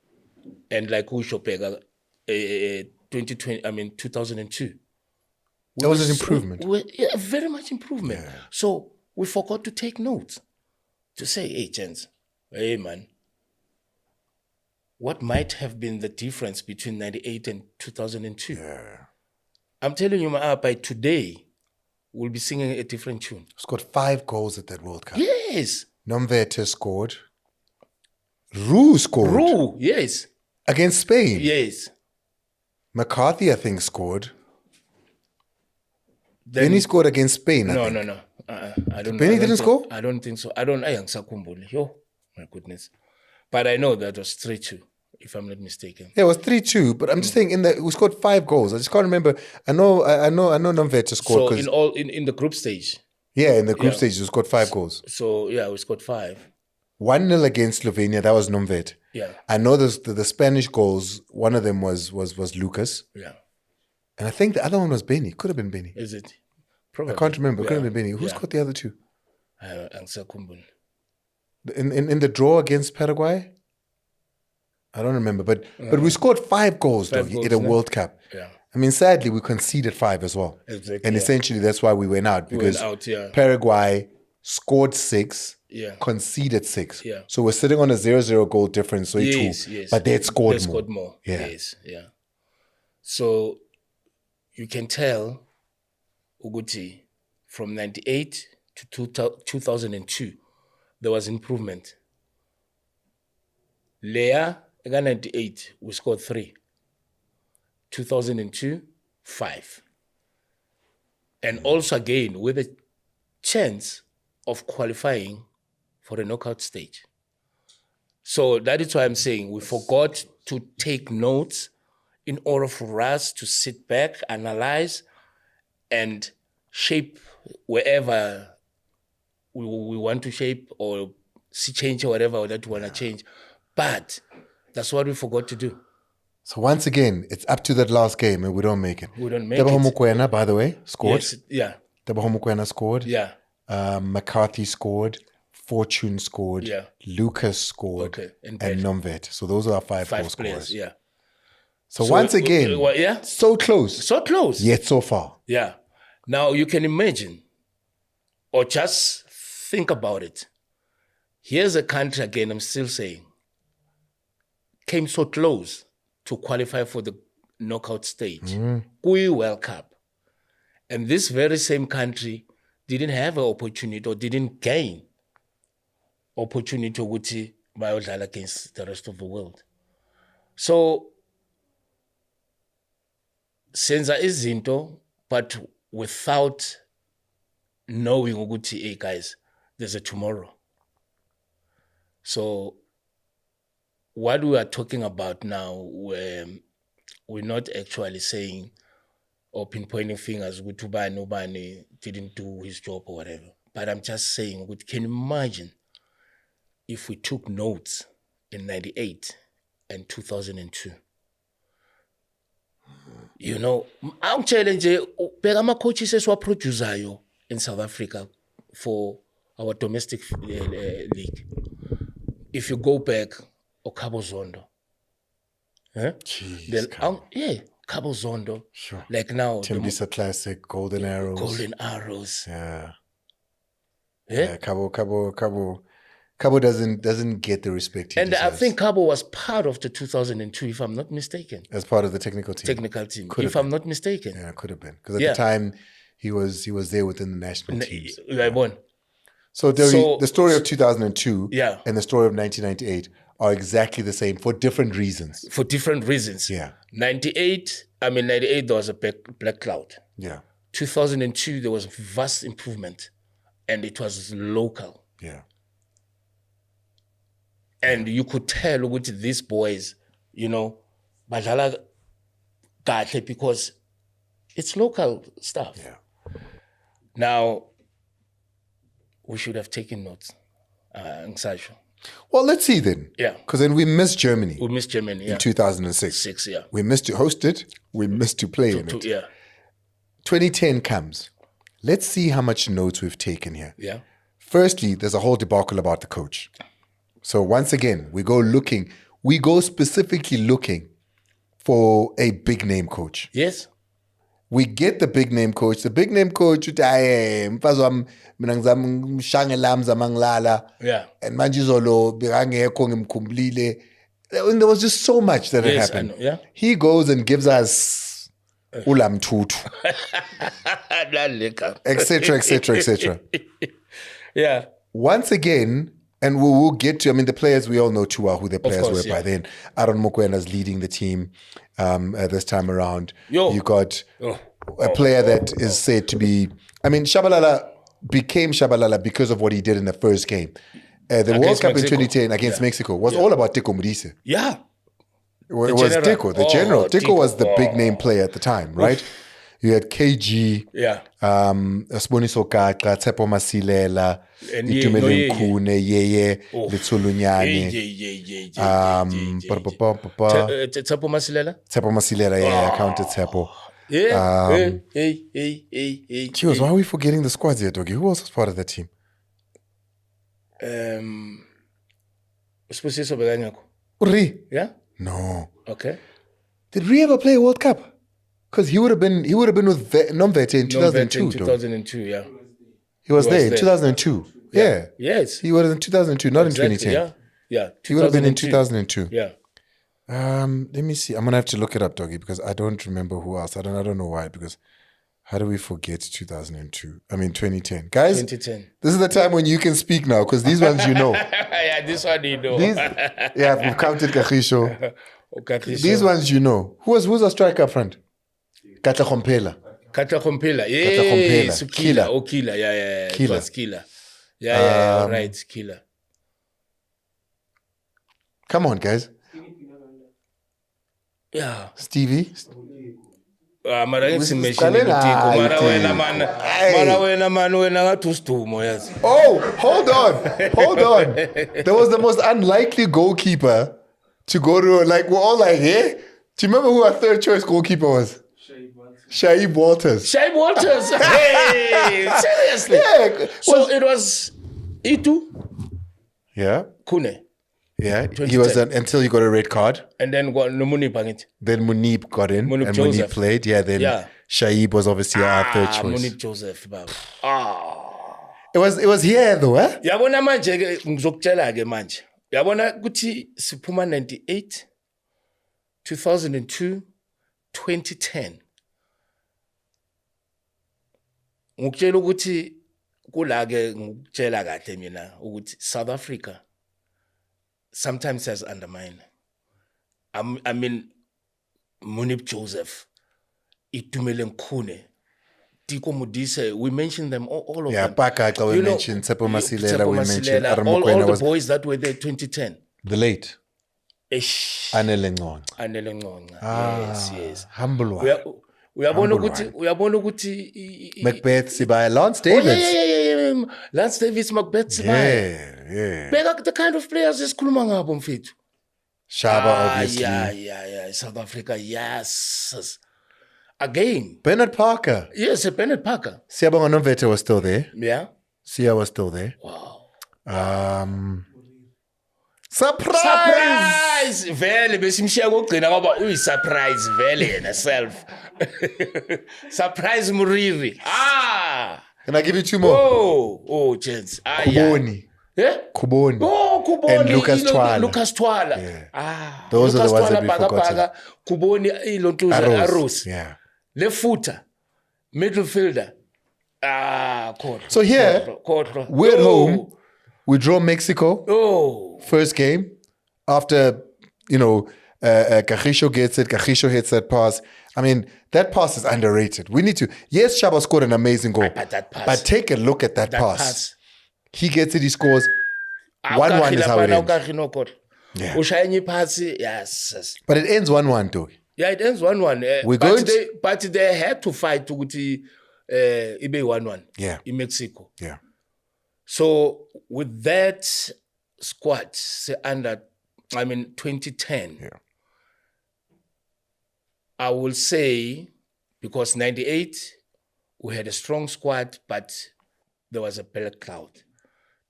[SPEAKER 2] And like Ushopega, 2002.
[SPEAKER 1] That was an improvement.
[SPEAKER 2] Very much improvement. Yeah. So we forgot to take notes. To say, hey, gents, hey, man, what might have been the difference between 98 and 2002.
[SPEAKER 1] Yeah.
[SPEAKER 2] I'm telling you, by today, we'll be singing a different tune.
[SPEAKER 1] Scored 5 goals at that World Cup.
[SPEAKER 2] Yes.
[SPEAKER 1] Nomvete scored. Rue scored.
[SPEAKER 2] Rue, yes.
[SPEAKER 1] Against Spain.
[SPEAKER 2] Yes.
[SPEAKER 1] McCarthy, I think, scored.
[SPEAKER 2] Then,
[SPEAKER 1] Benny scored against Spain,
[SPEAKER 2] no,
[SPEAKER 1] I think.
[SPEAKER 2] no. I don't.
[SPEAKER 1] Benny
[SPEAKER 2] I don't
[SPEAKER 1] didn't
[SPEAKER 2] think,
[SPEAKER 1] score?
[SPEAKER 2] I don't think so. I angisakhumbuli. Yo, my goodness. But I know that was 3-2, if I'm not mistaken.
[SPEAKER 1] Yeah, it was 3-2, but I'm just saying we scored 5 goals. I just can't remember. I know Nomvete scored.
[SPEAKER 2] So in the group stage.
[SPEAKER 1] Yeah, in the group stage we scored 5 goals.
[SPEAKER 2] So yeah, we scored 5.
[SPEAKER 1] 1-0 against Slovenia, that was Nomvete.
[SPEAKER 2] Yeah.
[SPEAKER 1] I know the Spanish goals, one of them was Lucas.
[SPEAKER 2] Yeah.
[SPEAKER 1] And I think the other one was Benny. Could have been Benny.
[SPEAKER 2] Is it? Probably.
[SPEAKER 1] I can't remember. Could have been Benny. Who scored the other 2?
[SPEAKER 2] Angisakhumbuli.
[SPEAKER 1] In the draw against Paraguay? I don't remember. But we scored 5 goals, though, in a World Cup.
[SPEAKER 2] Yeah.
[SPEAKER 1] I mean, sadly, we conceded 5 as well.
[SPEAKER 2] Exactly.
[SPEAKER 1] And essentially, that's why we went out. Because Paraguay scored 6, conceded 6.
[SPEAKER 2] Yeah.
[SPEAKER 1] So we're sitting on a 0-0 goal difference. So
[SPEAKER 2] yes.
[SPEAKER 1] But they had scored more.
[SPEAKER 2] They scored more.
[SPEAKER 1] Yeah.
[SPEAKER 2] Yes. Yeah. So you can tell, Uguti, from 98 to 2002, there was improvement. Leia, 98, we scored 3. 2002, 5. And also again, with a chance of qualifying for a knockout stage. So that is why I'm saying we forgot to take notes in order for us to sit back, analyze, and shape wherever we want to shape or see change or whatever that we want to change. But that's what we forgot to do.
[SPEAKER 1] So once again, it's up to that last game and we don't make it.
[SPEAKER 2] We don't make it.
[SPEAKER 1] Mokoena, by the way, scored.
[SPEAKER 2] Yes, yeah.
[SPEAKER 1] Mokoena scored.
[SPEAKER 2] Yeah.
[SPEAKER 1] McCarthy scored. Fortune scored.
[SPEAKER 2] Yeah.
[SPEAKER 1] Lucas scored.
[SPEAKER 2] Okay. And
[SPEAKER 1] Nomvete. So those are our 5 goal
[SPEAKER 2] players.
[SPEAKER 1] scorers.
[SPEAKER 2] Yeah.
[SPEAKER 1] So once again, so close.
[SPEAKER 2] So close.
[SPEAKER 1] Yet so far.
[SPEAKER 2] Yeah. Now you can imagine, or just think about it. Here's a country, again, I'm still saying, came so close to qualify for the knockout stage. Kui World Cup. And this very same country didn't have an opportunity or didn't gain opportunity to bayodlala against the rest of the world. So, senza izinto, but without knowing ukuthi, hey guys, there's a tomorrow. So what we are talking about now, we're not actually saying or pinpointing fingers, ubani didn't do his job or whatever. But I'm just saying, can you imagine if we took notes in 98 and 2002? You know, I'm challenging my coaches as producer in South Africa for our domestic league. If you go back, Cabo Zondo.
[SPEAKER 1] Jeez,
[SPEAKER 2] Cabo Zondo.
[SPEAKER 1] Sure.
[SPEAKER 2] Like now.
[SPEAKER 1] Timbisa Classic, Golden Arrows.
[SPEAKER 2] Golden Arrows.
[SPEAKER 1] Yeah.
[SPEAKER 2] Yeah.
[SPEAKER 1] Cabo doesn't get the respect he deserves.
[SPEAKER 2] I think Cabo was part of the 2002, if I'm not mistaken.
[SPEAKER 1] As part of the technical team.
[SPEAKER 2] If I'm not mistaken.
[SPEAKER 1] Yeah, could have been. Because at the time, he was there within the national teams. So the story of 2002 and the story of 1998 are exactly the same for different reasons.
[SPEAKER 2] Yeah. 98, there was a black cloud.
[SPEAKER 1] Yeah.
[SPEAKER 2] 2002, there was vast improvement. And it was local.
[SPEAKER 1] Yeah.
[SPEAKER 2] And you could tell with these boys, badlala kahle because it's local stuff.
[SPEAKER 1] Yeah.
[SPEAKER 2] Now, we should have taken notes.
[SPEAKER 1] Well, let's see then.
[SPEAKER 2] Yeah.
[SPEAKER 1] Because then we missed Germany.
[SPEAKER 2] In
[SPEAKER 1] 2006.
[SPEAKER 2] Yeah.
[SPEAKER 1] We missed to host it. We missed to play in it.
[SPEAKER 2] Yeah.
[SPEAKER 1] 2010 comes. Let's see how much notes we've taken here.
[SPEAKER 2] Yeah.
[SPEAKER 1] Firstly, there's a whole debacle about the coach. So once again, we go specifically looking for a big name coach.
[SPEAKER 2] Yes.
[SPEAKER 1] We get the big name coach. The big name coach, yeah. And manje izolo ngimkhumbulile there was just so much that had
[SPEAKER 2] Yes, I
[SPEAKER 1] happened.
[SPEAKER 2] know, yeah.
[SPEAKER 1] He goes and gives us ulam tutu, etc., etc., etc.
[SPEAKER 2] Yeah.
[SPEAKER 1] Once again, and we'll get to, I mean, the players, we all know too well who the players
[SPEAKER 2] course,
[SPEAKER 1] were by
[SPEAKER 2] yeah.
[SPEAKER 1] then. Aaron Mokwena's leading the team this time around.
[SPEAKER 2] Yo.
[SPEAKER 1] You got a player that is said to be, I mean, Shabalala became Shabalala because of what he did in the first game. The World Cup
[SPEAKER 2] Mexico.
[SPEAKER 1] in 2010 against Mexico was all about Teko Modise.
[SPEAKER 2] Yeah.
[SPEAKER 1] It was
[SPEAKER 2] general.
[SPEAKER 1] Teko, the general. Teko
[SPEAKER 2] Teko.
[SPEAKER 1] was the big name player at the time, right? You had KG,
[SPEAKER 2] Yeah.
[SPEAKER 1] Siboniso Kaka, Tsepo Masilela,
[SPEAKER 2] And
[SPEAKER 1] Itumele Nkune, Yeye,
[SPEAKER 2] Yeah.
[SPEAKER 1] Litsulunyane.
[SPEAKER 2] Tsepo Masilela?
[SPEAKER 1] Tsepo Masilela, yeah, I counted Tsepo.
[SPEAKER 2] Yeah. Hey.
[SPEAKER 1] Cheers, why are we forgetting the squads here, Doggy? Who else was part of that team?
[SPEAKER 2] Sibusiso Bekanyako.
[SPEAKER 1] Uri?
[SPEAKER 2] Yeah?
[SPEAKER 1] No.
[SPEAKER 2] Okay.
[SPEAKER 1] Did Uri ever play a World Cup? Because he would have been with Nomvete in 2002.
[SPEAKER 2] In 2002, yeah.
[SPEAKER 1] He was there in 2002. Yeah.
[SPEAKER 2] Yes.
[SPEAKER 1] He was in 2002, not
[SPEAKER 2] Exactly,
[SPEAKER 1] in 2010.
[SPEAKER 2] Yeah.
[SPEAKER 1] He would have been in 2002.
[SPEAKER 2] Yeah.
[SPEAKER 1] Let me see. I'm gonna have to look it up, Doggy, because I don't remember who else. I don't know why. Because how do we forget 2002? I mean 2010, guys.
[SPEAKER 2] 2010.
[SPEAKER 1] This is the time when you can speak now, because these ones you know.
[SPEAKER 2] Yeah, this one you know.
[SPEAKER 1] Yeah, we've counted Kakhisho.
[SPEAKER 2] Okay,
[SPEAKER 1] These ones you know. Who's our striker up front? Kata Khompela.
[SPEAKER 2] Kata Khompela.
[SPEAKER 1] Kata Khompela.
[SPEAKER 2] Yes. Killer. Oh, Killer. Yeah.
[SPEAKER 1] Killer.
[SPEAKER 2] It was Killer. Yeah. Right. Killer.
[SPEAKER 1] Come on, guys.
[SPEAKER 2] Yeah.
[SPEAKER 1] Stevie.
[SPEAKER 2] Mara ngisimeshini
[SPEAKER 1] Siqale
[SPEAKER 2] kutiko mara
[SPEAKER 1] nathi.
[SPEAKER 2] wena man wena ngathi usidumo yazi.
[SPEAKER 1] Oh, hold on. There was the most unlikely goalkeeper to go to, like, we're all like, eh? Do you remember who our third choice goalkeeper was? Shaib Walters.
[SPEAKER 2] Hey, seriously?
[SPEAKER 1] Yeah.
[SPEAKER 2] So it was Itu
[SPEAKER 1] Yeah.
[SPEAKER 2] Kune.
[SPEAKER 1] Yeah. He was until he got a red card.
[SPEAKER 2] And then got Numuni Pangit.
[SPEAKER 1] Then Munib got in.
[SPEAKER 2] Munib
[SPEAKER 1] and
[SPEAKER 2] Joseph.
[SPEAKER 1] Munib played. Yeah. Then Shaib was obviously our third choice.
[SPEAKER 2] Munib Joseph baba.
[SPEAKER 1] It was here though, eh?
[SPEAKER 2] Yabona manje ke ngizokutshela ke manje. Yabona ukuthi siphuma 98, 2002, 2010. Ngukutshela ukuthi kula ke ngukutshela kahle mina ukuthi South Africa sometimes has undermined. I mean Munib Joseph, Itumele Nkune, Teko Modise, we mentioned them all of them.
[SPEAKER 1] Yeah, Pakaka we mentioned, Tsepo Masilela we mentioned,
[SPEAKER 2] all the boys that were there 2010.
[SPEAKER 1] The late. Andile Ncube.
[SPEAKER 2] Andile Ncube. Yes.
[SPEAKER 1] Humble one.
[SPEAKER 2] Uyabona ukuthi
[SPEAKER 1] Macbeth Sibaya, Lance Davis.
[SPEAKER 2] Yeah. Lance Davis, Macbeth Sibaya.
[SPEAKER 1] Yeah.
[SPEAKER 2] Beka the kind of players esikhuluma ngabo mfethu.
[SPEAKER 1] Shaba, obviously.
[SPEAKER 2] Yeah. South Africa, yes. Again.
[SPEAKER 1] Bernard Parker.
[SPEAKER 2] Yes, Bernard Parker.
[SPEAKER 1] Siyabonga Nomvete was still there.
[SPEAKER 2] Yeah.
[SPEAKER 1] Sia was still there.
[SPEAKER 2] Wow.
[SPEAKER 1] Surprise!
[SPEAKER 2] Vele besimshiya kokugcina ngoba uyisurprise vele yena self. Surprise Muriri.
[SPEAKER 1] Can I give you two more?
[SPEAKER 2] Oh, gents.
[SPEAKER 1] Kuboni.
[SPEAKER 2] Yeah?
[SPEAKER 1] Kuboni.
[SPEAKER 2] Oh, Kuboni.
[SPEAKER 1] And Lucas Twala.
[SPEAKER 2] Lucas Twala.
[SPEAKER 1] Yeah. Those are the ones that we forgot.
[SPEAKER 2] Kuboni ilontuza Arus.
[SPEAKER 1] Yeah.
[SPEAKER 2] Left footer. Midfielder.
[SPEAKER 1] So here, we're at home. We draw Mexico. First game. After, Kakhisho gets it. Kakhisho hits that pass. I mean, that pass is underrated. We need to. Yes, Shaba scored an amazing goal. But take a look at that pass. He gets it, he scores. 1-1 is how it ends.
[SPEAKER 2] Yes.
[SPEAKER 1] But it ends 1-1, though.
[SPEAKER 2] Yeah, it ends 1-1. But they had to fight to ibe 1-1 in Mexico.
[SPEAKER 1] Yeah.
[SPEAKER 2] So with that squad, say 2010, I will say, because 98, we had a strong squad, but there was a black cloud.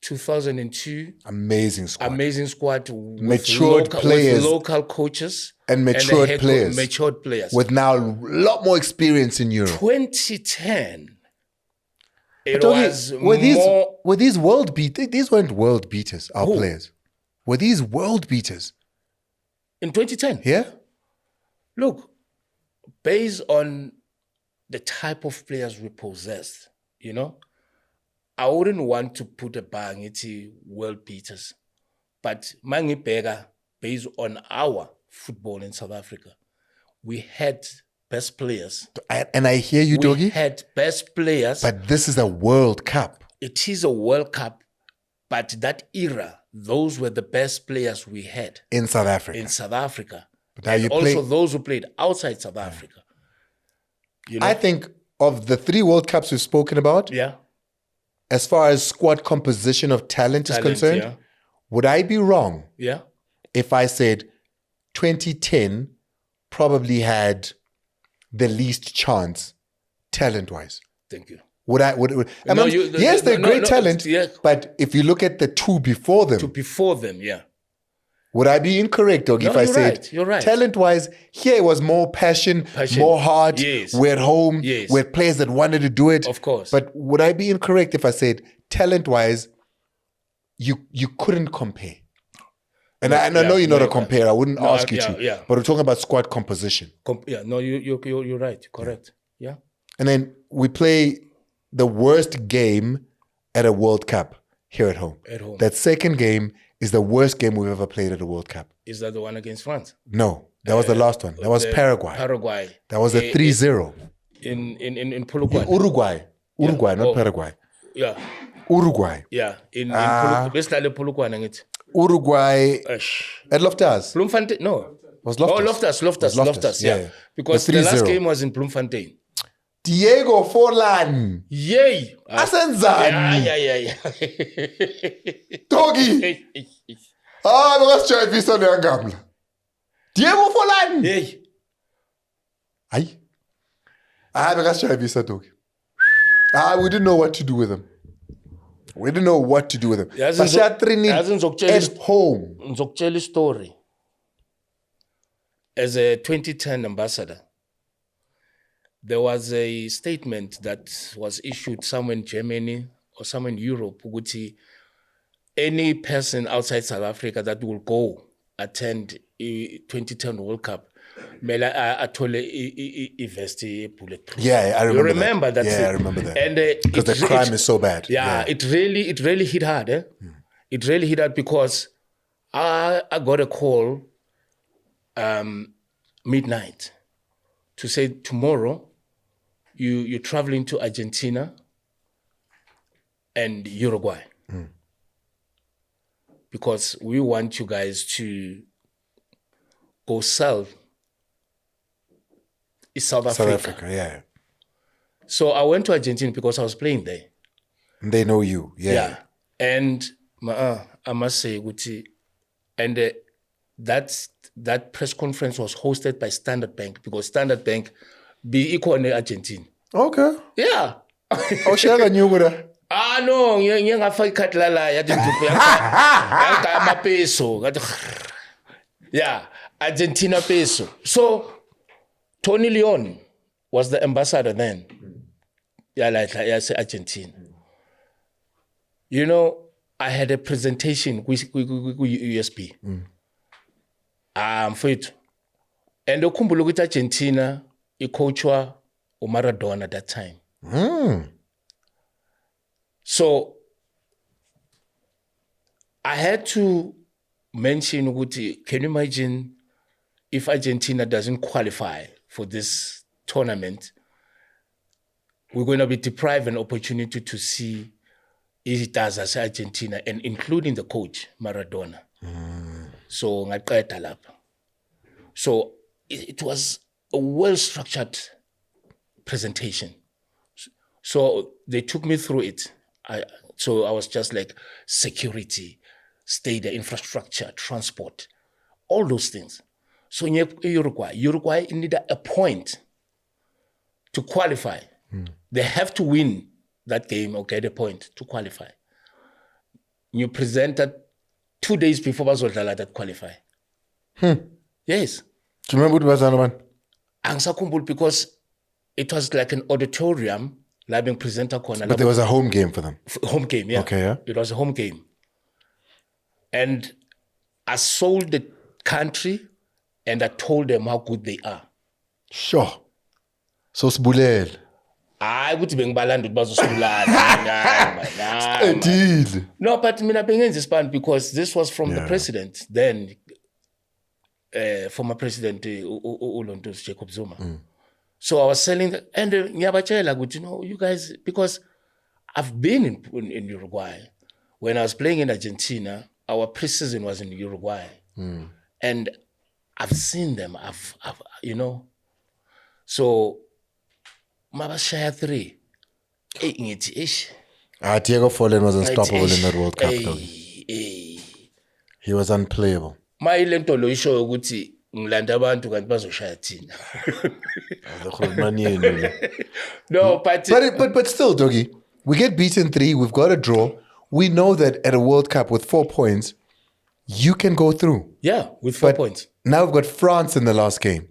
[SPEAKER 2] 2002,
[SPEAKER 1] amazing squad.
[SPEAKER 2] Matured players. With local coaches.
[SPEAKER 1] And matured players.
[SPEAKER 2] Matured players.
[SPEAKER 1] With now a lot more experience in Europe.
[SPEAKER 2] 2010,
[SPEAKER 1] were these world beaters? These weren't world beaters, our players. Were these world beaters?
[SPEAKER 2] In 2010.
[SPEAKER 1] Yeah.
[SPEAKER 2] Look, based on the type of players we possessed, I wouldn't want to put a bang at world beaters. But Mangibega, based on our football in South Africa, we had best players.
[SPEAKER 1] And I hear you, Doggy.
[SPEAKER 2] We had best players.
[SPEAKER 1] But this is a World Cup.
[SPEAKER 2] It is a World Cup, but that era, those were the best players we had.
[SPEAKER 1] In South Africa.
[SPEAKER 2] But and also those who played outside South Africa.
[SPEAKER 1] I think of the 3 World Cups we've spoken about, as far as squad composition of talent is concerned, would I be wrong if I said 2010 probably had the least chance talent-wise?
[SPEAKER 2] Thank you.
[SPEAKER 1] Yes, they're great talent, but if you look at the 2 before them. Would I be incorrect, Dog, if I said,
[SPEAKER 2] you're right.
[SPEAKER 1] Talent-wise, here it was more passion, more heart, we're at home, we had players that wanted to do it.
[SPEAKER 2] Of course.
[SPEAKER 1] But would I be incorrect if I said, talent-wise, you couldn't compare? And I know you're not a comparer. I wouldn't ask you to. But we're talking about squad composition.
[SPEAKER 2] You're right. Correct. Yeah.
[SPEAKER 1] And then we play the worst game at a World Cup here at home. That second game is the worst game we've ever played at a World Cup.
[SPEAKER 2] Is that the one against France?
[SPEAKER 1] No, that was the last one. That was Paraguay. That was a 3-0.
[SPEAKER 2] In Pulukwani.
[SPEAKER 1] Uruguay, not Paraguay.
[SPEAKER 2] Yeah.
[SPEAKER 1] Uruguay.
[SPEAKER 2] Yeah. In Pulukwani.
[SPEAKER 1] Uruguay at Loftus.
[SPEAKER 2] Bloemfontein? No.
[SPEAKER 1] Was Loftus?
[SPEAKER 2] Loftus, yeah. Because the last game was in Bloemfontein.
[SPEAKER 1] Diego Forlan.
[SPEAKER 2] Yay!
[SPEAKER 1] Asenzani.
[SPEAKER 2] Yeah.
[SPEAKER 1] Doggy. Bekasijayivisa leyangamla. Diego Forlan.
[SPEAKER 2] Yay.
[SPEAKER 1] Hayi. Bekasijayivisa Doggy. We didn't know what to do with him. Bashatrini at home.
[SPEAKER 2] Ngizokutshela story. As a 2010 ambassador, there was a statement that was issued somewhere in Germany or somewhere in Europe, ukuthi any person outside South Africa that will go attend a 2010 World Cup, mele athole ivesti bulletproof.
[SPEAKER 1] Yeah, I remember.
[SPEAKER 2] You remember that?
[SPEAKER 1] Yeah, I remember that.
[SPEAKER 2] And
[SPEAKER 1] because the crime is so bad.
[SPEAKER 2] Yeah, it really hit hard. It really hit hard because I got a call midnight to say tomorrow you're traveling to Argentina and Uruguay because we want you guys to go sell South Africa.
[SPEAKER 1] Yeah.
[SPEAKER 2] So I went to Argentina because I was playing there.
[SPEAKER 1] And they know you. Yeah.
[SPEAKER 2] And I must say, Guti, and that press conference was hosted by Standard Bank because Standard Bank be equal in Argentina.
[SPEAKER 1] Okay.
[SPEAKER 2] Yeah.
[SPEAKER 1] Shaka knew with her.
[SPEAKER 2] No, ngiyafaka ikhathi lala yathi ngiphi amapeso. Yeah, Argentina peso. So Tony Leon was the ambassador then. Yes, Argentina. You know, I had a presentation with USB. For it. And ukhumbula ukuthi Argentina icoachwa uMaradona at that time. So I had to mention ukuthi, can you imagine if Argentina doesn't qualify for this tournament, we're going to be deprived an opportunity to see izitars as Argentina and including the coach, Maradona. So ngaqeda lapha. So it was a well-structured presentation. So they took me through it. So I was just like security, stadium, infrastructure, transport, all those things. So in Uruguay needed a point to qualify. They have to win that game or get a point to qualify. You presented 2 days before bazodlala that qualify. Yes.
[SPEAKER 1] Do you remember what was on?
[SPEAKER 2] Angisakhumbula because it was like an auditorium, la being presented.
[SPEAKER 1] But there was a home game for them.
[SPEAKER 2] Home game, yeah.
[SPEAKER 1] Okay, yeah.
[SPEAKER 2] It was a home game. And I sold the country and I told them how good they are.
[SPEAKER 1] Sure. So Sibulele.
[SPEAKER 2] I would be balanded bazo No, but mina bengenza ispan because this was from the president then, former president Ulontus Jacob Zuma. So I was selling and ngiyabachela ukuthi, you know, you guys, because I've been in Uruguay. When I was playing in Argentina, our preseason was in Uruguay, and I've seen them. I've you know, so. Mabashaya 3.
[SPEAKER 1] Diego Forlan was unstoppable in that World Cup. He was unplayable.
[SPEAKER 2] My lento lo isho ukuthi ngilanda abantu kanti bazoshaya thina. No,
[SPEAKER 1] but still, Doggy, we get beaten 3. We've got a draw. We know that at a World Cup with 4 points, you can go through.
[SPEAKER 2] Yeah, with 4 points.
[SPEAKER 1] Now we've got France in the last game.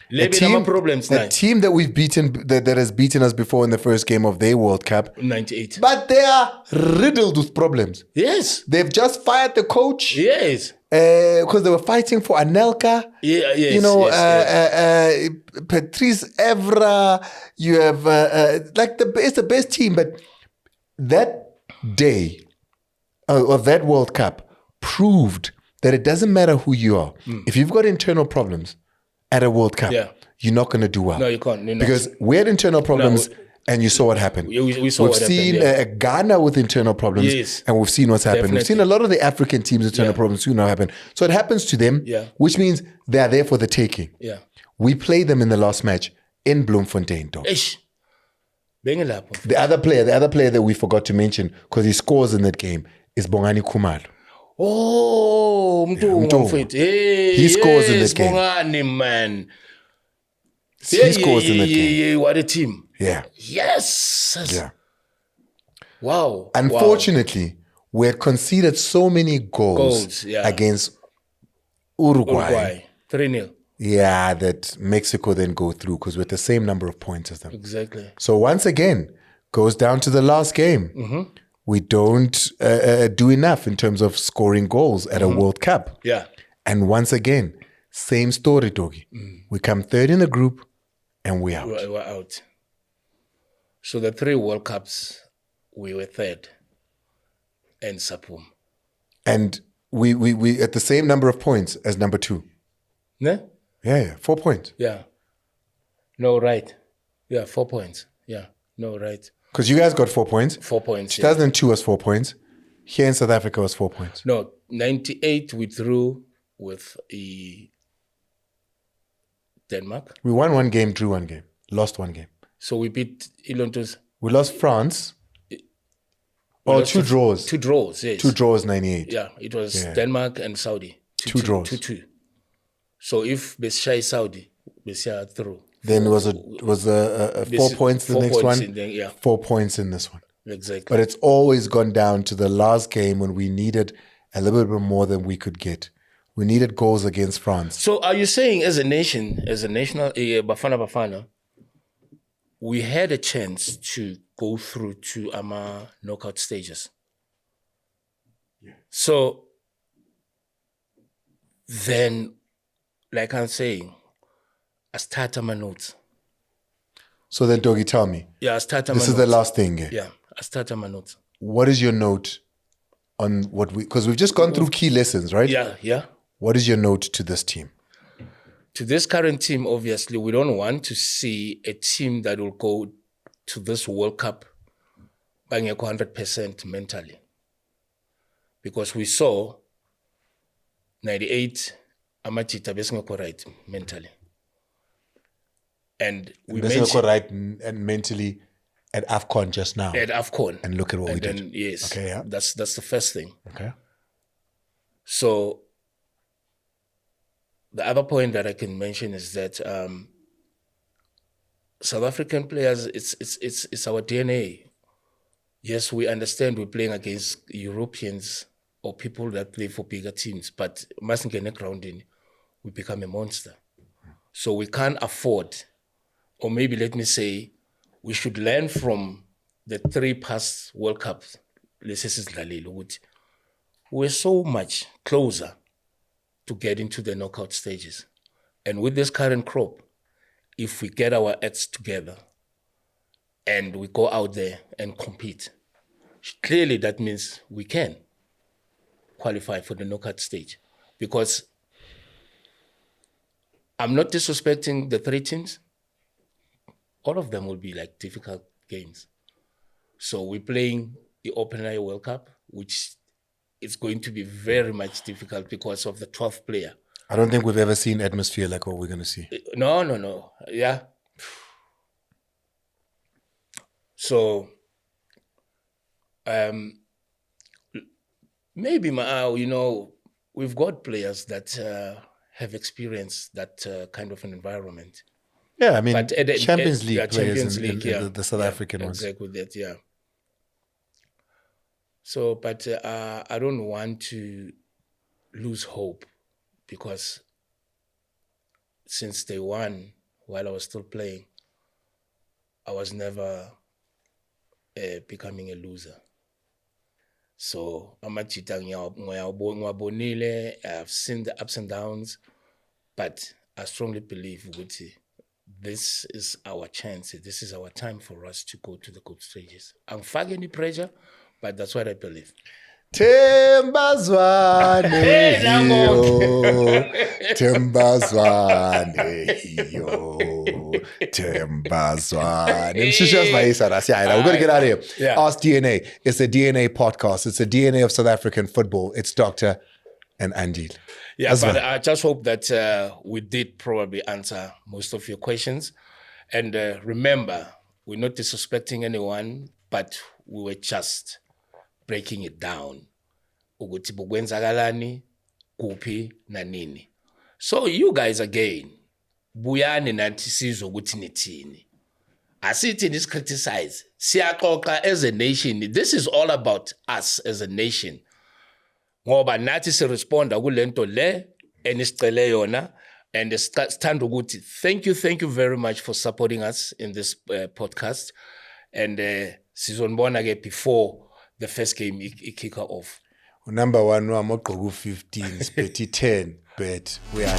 [SPEAKER 1] A team that we've beaten, that has beaten us before in the first game of their World Cup.
[SPEAKER 2] 98.
[SPEAKER 1] But they are riddled with problems.
[SPEAKER 2] Yes.
[SPEAKER 1] They've just fired the coach.
[SPEAKER 2] Yes.
[SPEAKER 1] Because they were fighting for Anelka.
[SPEAKER 2] Yeah, yes.
[SPEAKER 1] You know, Patrice Evra. You have, it's the best team. But that day of that World Cup proved that it doesn't matter who you are. If you've got internal problems, at a World Cup, you're not going to do well.
[SPEAKER 2] No, you can't.
[SPEAKER 1] Because we had internal problems, and you saw what happened.
[SPEAKER 2] We saw what happened.
[SPEAKER 1] We've seen Ghana with internal problems, and we've seen what's happened.
[SPEAKER 2] Definitely.
[SPEAKER 1] We've seen a lot of the African teams' internal problems too now happen. So it happens to them, which means they're there for the taking.
[SPEAKER 2] Yeah.
[SPEAKER 1] We played them in the last match in Bloemfontein, though. The other player that we forgot to mention, because he scores in that game, is Bongani Khumalo.
[SPEAKER 2] Oh,
[SPEAKER 1] he scores in that game.
[SPEAKER 2] Bongani, man.
[SPEAKER 1] He scores in that game.
[SPEAKER 2] Yeah, what a team.
[SPEAKER 1] Yeah.
[SPEAKER 2] Yes.
[SPEAKER 1] Yeah.
[SPEAKER 2] Wow.
[SPEAKER 1] Unfortunately, we had conceded so many goals against Uruguay.
[SPEAKER 2] 3-0.
[SPEAKER 1] Yeah, that Mexico then go through because we're at the same number of points as them.
[SPEAKER 2] Exactly.
[SPEAKER 1] So once again, goes down to the last game. We don't do enough in terms of scoring goals at a World Cup.
[SPEAKER 2] Yeah.
[SPEAKER 1] And once again, same story, Doggy. We come third in the group and we're out.
[SPEAKER 2] We're out. So the 3 World Cups, we were third and Sapum.
[SPEAKER 1] And we at the same number of points as number 2.
[SPEAKER 2] Ne?
[SPEAKER 1] Yeah, 4 points.
[SPEAKER 2] Yeah. No, right. Yeah, 4 points. Yeah. No, right.
[SPEAKER 1] Because you guys got 4 points.
[SPEAKER 2] 4 points.
[SPEAKER 1] 2002 was 4 points. Here in South Africa was 4 points.
[SPEAKER 2] No, 98 we drew with Denmark.
[SPEAKER 1] We won 1 game, drew 1 game, lost 1 game.
[SPEAKER 2] So we beat Ilontos.
[SPEAKER 1] We lost France. Lost 2 draws.
[SPEAKER 2] 2 draws, yes.
[SPEAKER 1] 2 draws, 98.
[SPEAKER 2] Yeah, it was Denmark and Saudi.
[SPEAKER 1] 2 draws.
[SPEAKER 2] 2-2. So if Beshai Saudi, Beshai through.
[SPEAKER 1] Then it was a 4 points the next one. 4 points in this one.
[SPEAKER 2] Exactly.
[SPEAKER 1] But it's always gone down to the last game when we needed a little bit more than we could get. We needed goals against France.
[SPEAKER 2] So are you saying as a nation, as a national, Bafana Bafana, we had a chance to go through to our knockout stages? Yeah. So then, like I'm saying, I start my notes.
[SPEAKER 1] So then, Doggy, tell me.
[SPEAKER 2] Yeah, I start my
[SPEAKER 1] notes. This is the last thing.
[SPEAKER 2] Yeah, I start my notes.
[SPEAKER 1] What is your note on what we... Because we've just gone through key lessons, right?
[SPEAKER 2] Yeah.
[SPEAKER 1] What is your note to this team?
[SPEAKER 2] To this current team, obviously, we don't want to see a team that will go to this World Cup by 100% mentally. Because we saw 98, Amachita Besingoko right mentally. And we
[SPEAKER 1] Besingoko right and mentally at AFCON just now.
[SPEAKER 2] At AFCON.
[SPEAKER 1] And look at what we did.
[SPEAKER 2] Yes.
[SPEAKER 1] Okay, yeah.
[SPEAKER 2] That's the first thing.
[SPEAKER 1] Okay.
[SPEAKER 2] So the other point that I can mention is that South African players, it's our DNA. Yes, we understand we're playing against Europeans or people that play for bigger teams, but mustn't get ground in, we become a monster. So we can't afford, or maybe let me say, we should learn from the 3 past World Cups. We're so much closer to getting to the knockout stages. And with this current crop, if we get our acts together and we go out there and compete, clearly that means we can qualify for the knockout stage. Because I'm not disrespecting the 3 teams. All of them will be like difficult games. So we're playing the Open Air World Cup, which is going to be very much difficult because of the 12th player.
[SPEAKER 1] I don't think we've ever seen atmosphere like what we're going to see.
[SPEAKER 2] No. Yeah. So, maybe, we've got players that have experienced that kind of an environment.
[SPEAKER 1] Yeah, I mean,
[SPEAKER 2] But
[SPEAKER 1] Champions League players
[SPEAKER 2] Champions
[SPEAKER 1] in
[SPEAKER 2] League,
[SPEAKER 1] the South African ones.
[SPEAKER 2] Exactly that, yeah. So, but I don't want to lose hope, because since day one, while I was still playing, I was never becoming a loser. So I've seen the ups and downs, but I strongly believe this is our chance. This is our time for us to go to the group stages. I'm fucking any pressure, but that's what I believe.
[SPEAKER 1] Tembazwane hiyo, Tembazwane hiyo, Tembazwane. We're going to get out of here.
[SPEAKER 2] Yeah.
[SPEAKER 1] Ask DNA. It's a DNA podcast. It's a DNA of South African football. It's Doctor and Andile.
[SPEAKER 2] Yeah, but I just hope that we did probably answer most of your questions. And remember, we're not disrespecting anyone, but we were just breaking it down. Ukuthi bukwenzakalani, kuphi nanini. So you guys again, buyani nathi sizwe ukuthi nithini. Asithi nis criticize. Siyaxoxa as a nation. This is all about us as a nation. Ngoba nathi si responda kulento le enisicele yona, and stand ukuthi thank you very much for supporting us in this podcast, and sizonibona ke before the first game kick off.
[SPEAKER 1] Number 1 wamogqoka 15 bet 10 bet we are